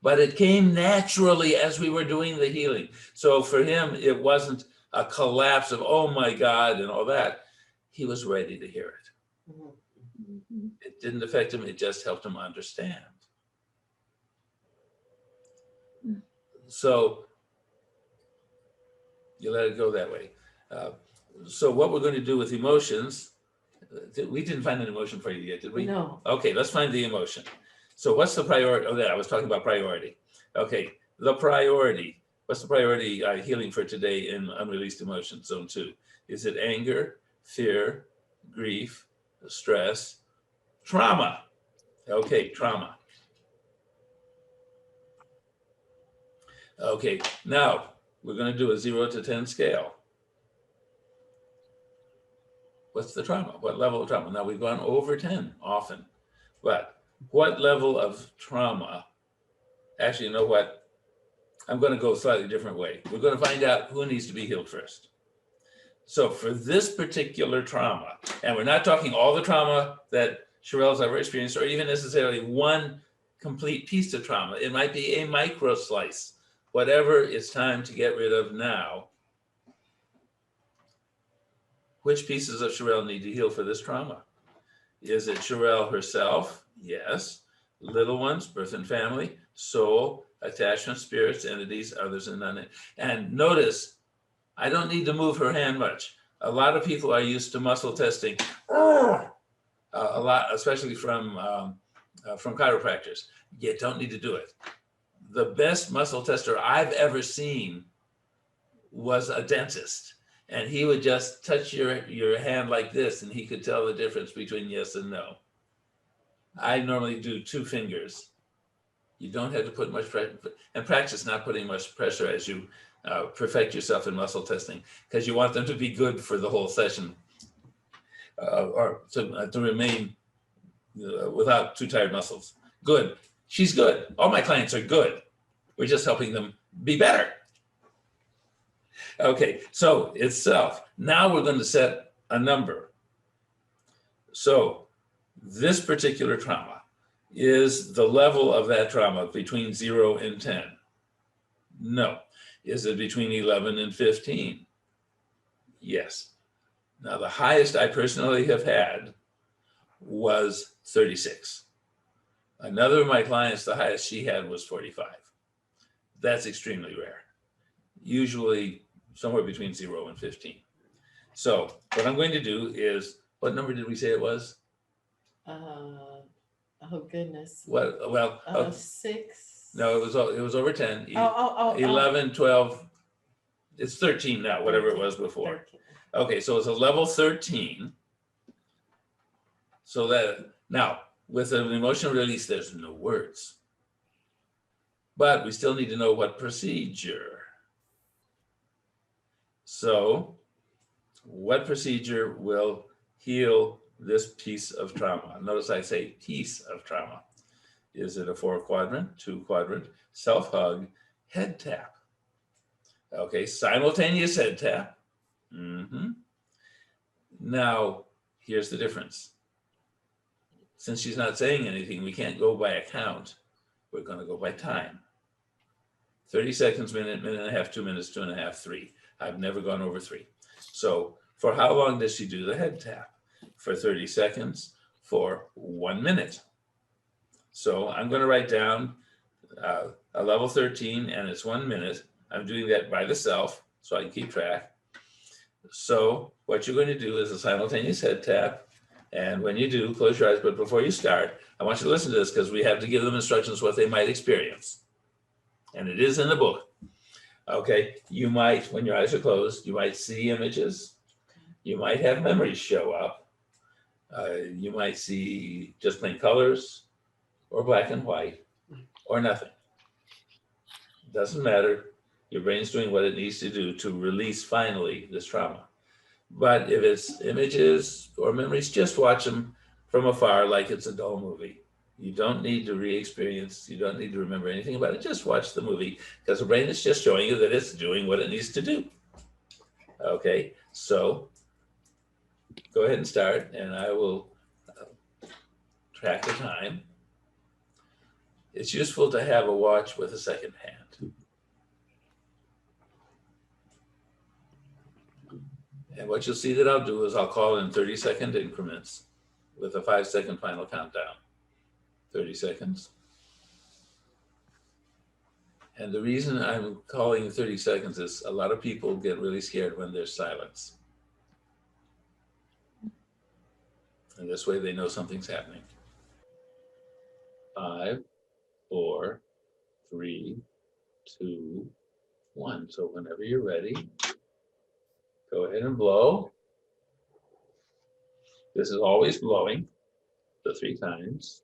But it came naturally as we were doing the healing. So for him, it wasn't a collapse of, oh my God, and all that. He was ready to hear it. It didn't affect him, it just helped him understand. So you let it go that way. So what we're going to do with emotions, we didn't find an emotion for you yet, did we? No. Okay, let's find the emotion. So what's the priority? Oh, I was talking about priority. Okay, the priority. What's the priority healing for today in unreleased emotions, zone 2? Is it anger, fear, grief, stress, trauma? Okay, trauma. Okay, now we're going to do a 0 to 10 scale. What's the trauma? What level of trauma? Now we've gone over 10 often, but what level of trauma, actually, you know what? I'm going to go a slightly different way. We're going to find out who needs to be healed first. So for this particular trauma, and we're not talking all the trauma that Sherelle's ever experienced, or even necessarily one complete piece of trauma. It might be a micro slice, whatever it's time to get rid of now. Which pieces of Sherelle need to heal for this trauma? Is it Sherelle herself? Yes. Little ones, birth and family, soul, attachment, spirits, entities, others, and none. And notice, I don't need to move her hand much. A lot of people are used to muscle testing, a lot, especially from chiropractors. You don't need to do it. The best muscle tester I've ever seen was a dentist, and he would just touch your hand like this, and he could tell the difference between yes and no. I normally do 2 fingers. You don't have to put much pressure, and practice not putting much pressure as you perfect yourself in muscle testing, because you want them to be good for the whole session, or to remain without too tired muscles. Good. She's good. All my clients are good. We're just helping them be better. Okay, so itself. Now we're going to set a number. So this particular trauma is the level of that trauma between 0 and 10. No. Is it between 11 and 15? Yes. Now, the highest I personally have had was 36. Another of my clients, the highest she had was 45. That's extremely rare. Usually somewhere between 0 and 15. So what I'm going to do is, what number did we say it was? Oh goodness. What? Well, 6. no, it was over 10. Oh. 11, 12. It's 13 now, whatever it was before. 13. Okay, so it's a level 13. So that now with an emotional release, there's no words. But we still need to know what procedure. So what procedure will heal this piece of trauma? Notice I say piece of trauma. Is it a 4-quadrant, 2-quadrant, self-hug, head tap? Okay, simultaneous head tap. Now, here's the difference. Since she's not saying anything, we can't go by a count. We're going to go by time. 30 seconds, minute, minute and a half, 2 minutes, 2.5, 3. I've never gone over 3. So for how long does she do the head tap? For 30 seconds, for 1 minute. So I'm going to write down a level 13, and it's 1 minute. I'm doing that by the self, so I can keep track. So what you're going to do is a simultaneous head tap. And when you do, close your eyes. But before you start, I want you to listen to this, because we have to give them instructions what they might experience. And it is in the book. Okay, you might, when your eyes are closed, you might see images. You might have memories show up. You might see just plain colors, or black and white, or nothing. Doesn't matter. Your brain's doing what it needs to do to release finally this trauma. But if it's images or memories, just watch them from afar like it's a dull movie. You don't need to re-experience, you don't need to remember anything about it. Just watch the movie, because the brain is just showing you that it's doing what it needs to do. Okay, so go ahead and start, and I will track the time. It's useful to have a watch with a second hand. And what you'll see that I'll do is I'll call in 30-second increments with a 5-second final countdown. 30 seconds. And the reason I'm calling 30 seconds is a lot of people get really scared when there's silence. And this way they know something's happening. 5, 4, 3, 2, 1. So whenever you're ready, go ahead and blow. This is always blowing the 3 times.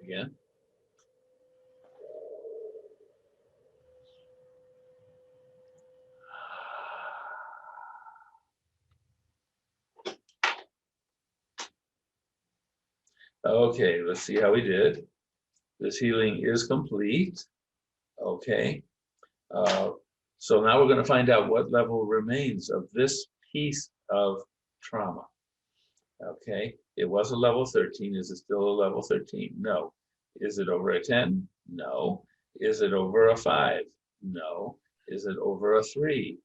Again. Okay, let's see how we did. This healing is complete. Okay. So now we're going to find out what level remains of this piece of trauma. Okay, it was a level 13. Is it still a level 13? No. Is it over a 10? No. Is it over a 5? No. Is it over a 3?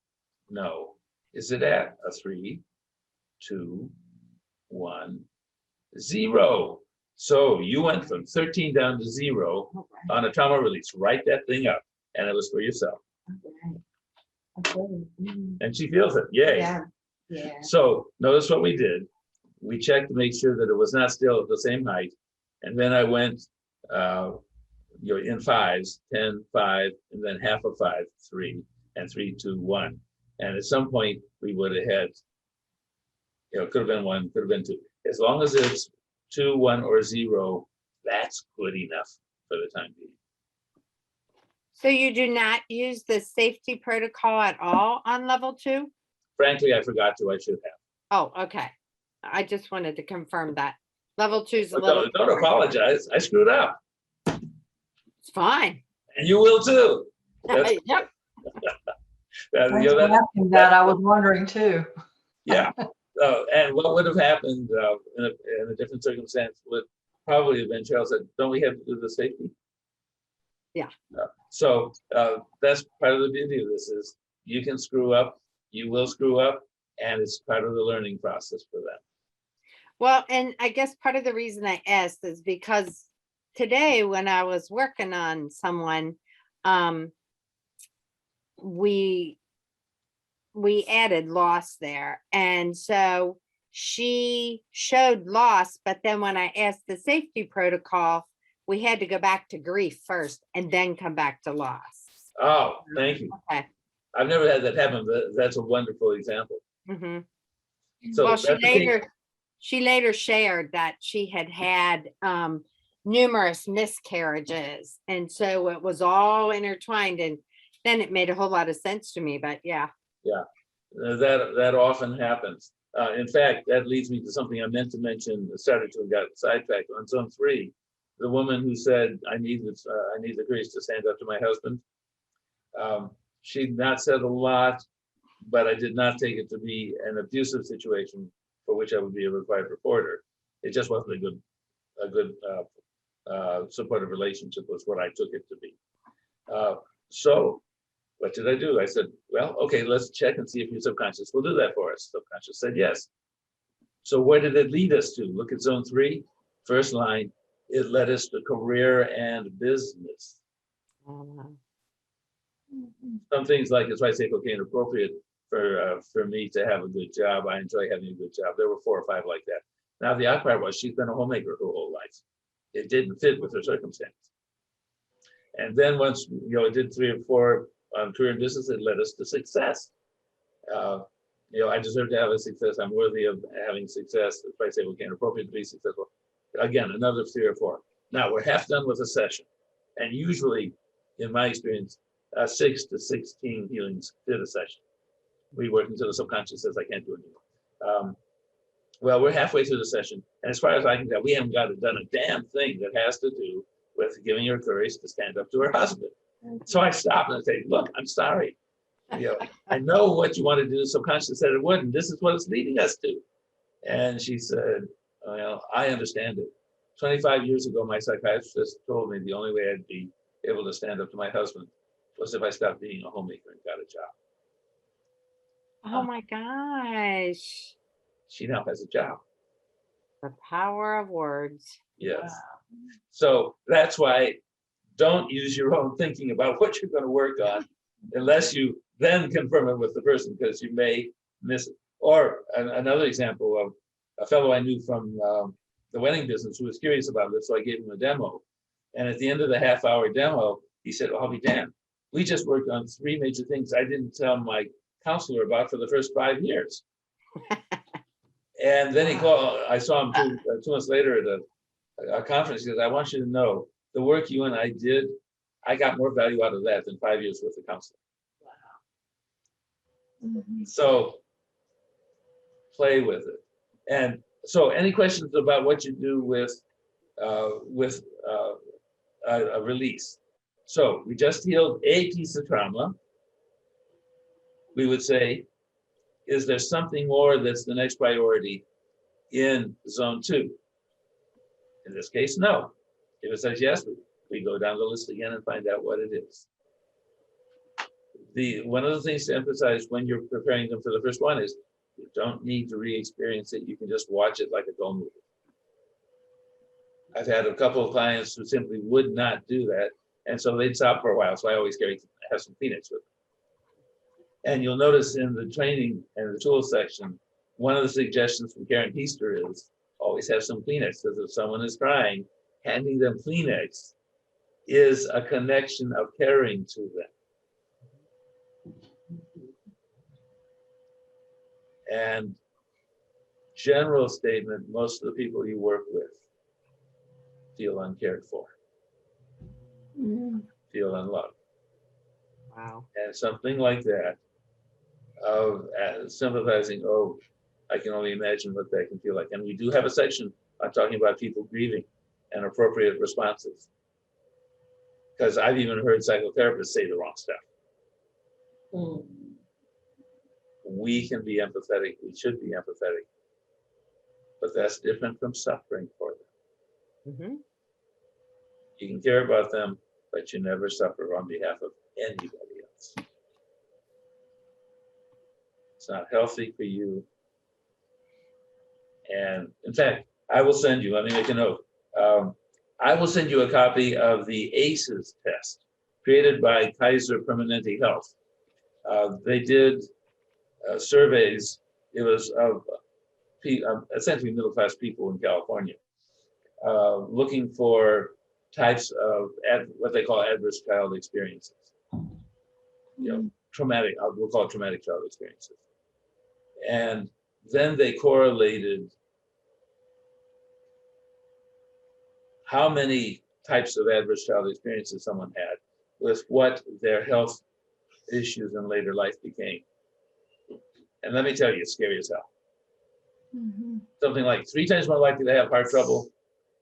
No. Is it at a 3, 2, 1, 0? So you went from 13 down to 0 on a trauma release. Write that thing up, and it was for yourself. And she feels it. Yay. Yeah, yeah. So notice what we did. We checked to make sure that it was not still at the same height. And then I went in 5s, 10, 5, and then half of 5, 3, and 3, 2, 1. And at some point we would have had, it could have been 1, could have been 2. As long as it's 2, 1, or 0, that's good enough for the time being. So you do not use the safety protocol at all on level 2? Frankly, I forgot to. I should have. Oh, okay. I just wanted to confirm that. Level 2 is a little. Don't apologize. I screwed up. It's fine. And you will too. That's- Yep. Thanks for asking that. I was wondering too. Yeah. And what would have happened in a different circumstance would probably have been Cheryl said, don't we have to do the safety? Yeah. So that's part of the beauty of this is you can screw up, you will screw up, and it's part of the learning process for them. Well, and I guess part of the reason I asked is because today when I was working on someone, we added loss there. And so she showed loss, but then when I asked the safety protocol, we had to go back to grief first and then come back to loss. Oh, thank you. Okay. I've never had that happen, but that's a wonderful example. Mm-hmm. So Well, that's the thing. she later shared that she had numerous miscarriages, and so it was all intertwined, and then it made a whole lot of sense to me. But yeah. That often happens. In fact, that leads me to something I meant to mention. Started to got sidetracked on zone 3. The woman who said, "I need the grace to stand up to my husband." She'd not said a lot, but I did not take it to be an abusive situation for which I would be a required reporter. It just wasn't a good supportive relationship was what I took it to be. So what did I do? I said, well, okay, let's check and see if your subconscious will do that for us. Subconscious said yes. So where did it lead us to? Look at zone 3, first line. It led us to career and business. Some things like it's why I say cocaine appropriate for me to have a good job. I enjoy having a good job. There were 4 or 5 like that. Now the odd part was she's been a homemaker her whole life. It didn't fit with her circumstance. And then once it did 3 or 4 career and business, it led us to success. I deserve to have a success. I'm worthy of having success. If I say cocaine appropriate to be successful. Again, another 3 or 4. Now we're half done with a session, and usually, in my experience, 6 to 16 healings did a session. We work until the subconscious says, I can't do it anymore. Well, we're halfway through the session. And as far as I can tell, we haven't done a damn thing that has to do with giving her courage to stand up to her husband. So I stopped and I say, look, I'm sorry. I know what you want to do. The subconscious said it wouldn't. This is what it's leading us to. And she said, well, I understand it. 25 years ago, my psychiatrist told me the only way I'd be able to stand up to my husband was if I stopped being a homemaker and got a job. Oh my gosh. She now has a job. The power of words. Yes. Wow. So that's why don't use your own thinking about what you're going to work on unless you then confirm it with the person, because you may miss it. Or another example of a fellow I knew from the wedding business who was curious about this, so I gave him a demo. And at the end of the half-hour demo, he said, I'll be damned. We just worked on 3 major things I didn't tell my counselor about for the first 5 years. And then he called, I saw him 2 months later at a conference. He says, I want you to know the work you and I did, I got more value out of that than 5 years with the counselor. So play with it. And so any questions about what you do with with a release. So we just healed a piece of trauma. We would say, is there something more that's the next priority in zone 2? In this case, no. If it says yes, we go down the list again and find out what it is. One of the things to emphasize when you're preparing them for the first one is you don't need to re-experience it. You can just watch it like a dull movie. I've had a couple of clients who simply would not do that, and so they'd stop for a while. So I always have some Kleenex with them. And you'll notice in the training and the tools section, one of the suggestions from Karen Heister is always have some Kleenex, because if someone is crying, handing them Kleenex is a connection of caring to them. And general statement, most of the people you work with feel uncared for, feel unloved. Wow. And something like that of sympathizing, oh, I can only imagine what that can feel like. And we do have a section on talking about people grieving and appropriate responses. Because I've even heard psychotherapists say the wrong stuff. We can be empathetic, we should be empathetic, but that's different from suffering for them. You can care about them, but you never suffer on behalf of anybody else. It's not healthy for you. And in fact, I will send you, let me make a note. I will send you a copy of the ACEs test created by Kaiser Permanente Health. They did surveys. It was of essentially middle-class people in California, looking for types of what they call adverse child experiences. Traumatic, we'll call it traumatic child experiences. And then they correlated how many types of adverse child experiences someone had with what their health issues in later life became. And let me tell you, it's scary as hell. Something like 3 times more likely to have heart trouble,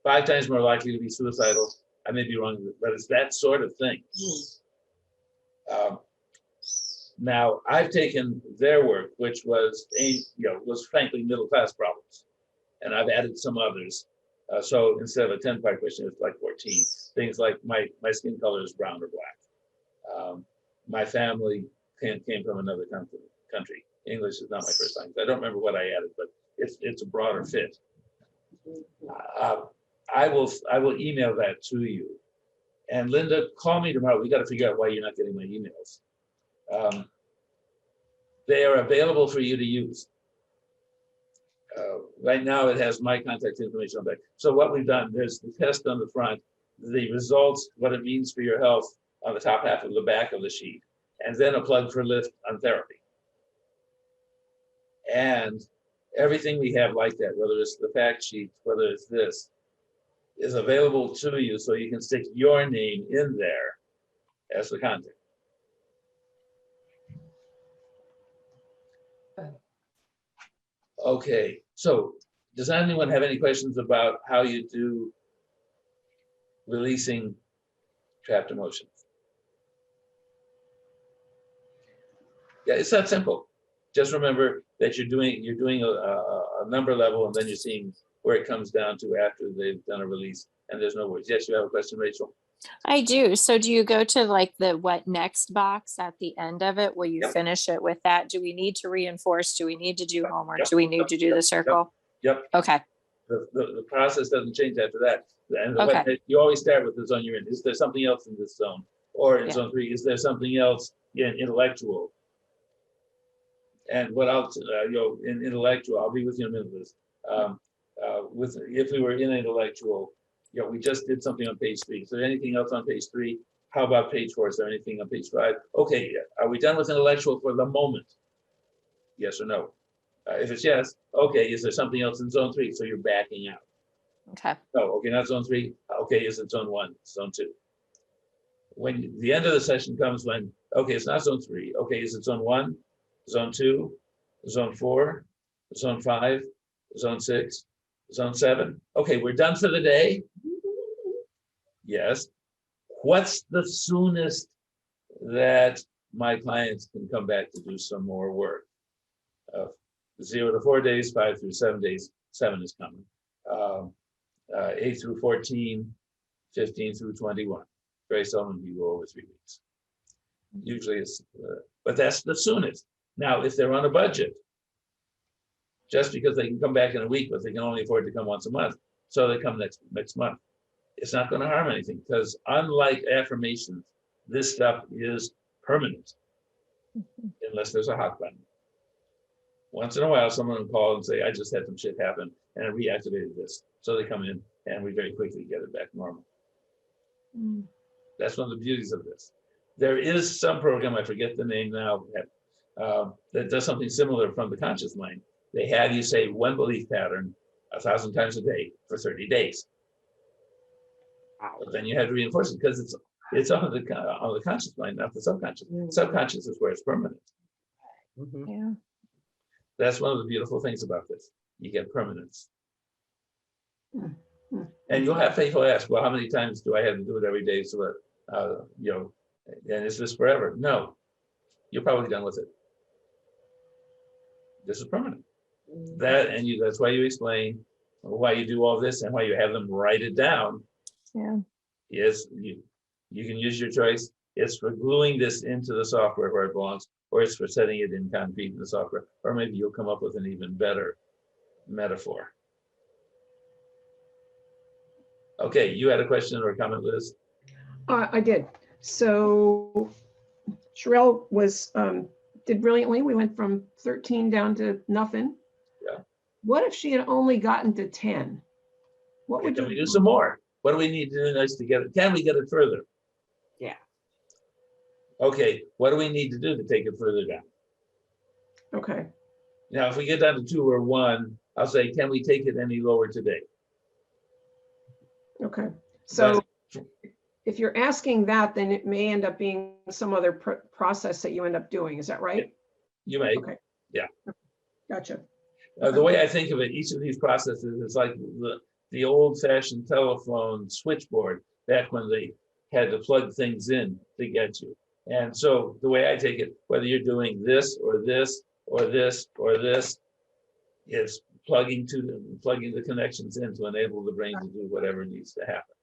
5 times more likely to be suicidal. I may be wrong, but it's that sort of thing. Now, I've taken their work, which was was frankly middle-class problems, and I've added some others. So instead of a 10-part question, it's like 14. Things like my skin color is brown or black. My family came from another country. English is not my first language. I don't remember what I added, but it's a broader fit. I will email that to you. And Linda, call me tomorrow. We got to figure out why you're not getting my emails. They are available for you to use. Right now, it has my contact information on there. So what we've done, there's the test on the front, the results, what it means for your health on the top half of the back of the sheet, and then a plug for LIIFT on therapy. And everything we have like that, whether it's the fact sheet, whether it's this, is available to you so you can stick your name in there as the contact. Okay, so does anyone have any questions about how you do releasing trapped emotions? Yeah, it's that simple. Just remember that you're doing a number level, and then you're seeing where it comes down to after they've done a release, and there's no words. Yes, you have a question, Rachel? I do. So do you go to like the what next box at the end of it? Will you finish it with that? Do we need to reinforce? Do we need to do homework? Do we need to do the circle? Yep. Okay. The process doesn't change after that. And you always start with the zone you're in. Is there something else in this zone? Or in zone 3, is there something else in intellectual? And what I'll, in intellectual, I'll be with you in a minute with this. If we were in intellectual, we just did something on page 3. Is there anything else on page 3? How about page 4? Is there anything on page 5? Okay, are we done with intellectual for the moment? Yes or no? If it's yes, okay, is there something else in zone 3? So you're backing out. Okay. No, okay, not zone 3. Okay, is it zone 1, zone 2? When the end of the session comes when, okay, it's not zone 3. Okay, is it zone 1, zone 2, zone 4, zone 5, zone 6? Zone 7. Okay, we're done for the day. Yes. What's the soonest that my clients can come back to do some more work? 0 to 4 days, 5 through 7 days. 7 is coming. 8 through 14, 15 through 21. Very seldom you go over 3 weeks. Usually it's, but that's the soonest. Now, if they're on a budget, just because they can come back in a week, but they can only afford to come once a month, so they come next month. It's not going to harm anything, because unlike affirmations, this stuff is permanent, unless there's a hot button. Once in a while, someone will call and say, I just had some shit happen and I reactivated this. So they come in and we very quickly get it back normal. That's one of the beauties of this. There is some program, I forget the name now, that does something similar from the conscious mind. They have you say one belief pattern 1,000 times a day for 30 days. But then you have to reinforce it because it's on the conscious mind, not the subconscious. Subconscious is where it's permanent. Yeah. That's one of the beautiful things about this. You get permanence. And you'll have people ask, well, how many times do I have to do it every day? So that, and is this forever? No, you're probably done with it. This is permanent. That's why you explain why you do all this and why you have them write it down. Yeah. Yes, you can use your choice. It's for gluing this into the software where it belongs, or it's for setting it in concrete in the software, or maybe you'll come up with an even better metaphor. Okay, you had a question or a comment, Liz? I did. So Sherelle did brilliantly. We went from 13 down to nothing. Yeah. What if she had only gotten to 10? What would Can you we do some more? What do we need to do next to get it? Can we get it further? Yeah. Okay, what do we need to do to take it further down? Okay. Now, if we get down to 2 or 1, I'll say, can we take it any lower today? Okay. So if you're asking that, then it may end up being some other process that you end up doing. Is that right? You may. Okay. Yeah. Gotcha. The way I think of it, each of these processes is like the old-fashioned telephone switchboard back when they had to plug things in to get you. And so the way I take it, whether you're doing this or this or this or this, is plugging the connections in to enable the brain to do whatever needs to happen.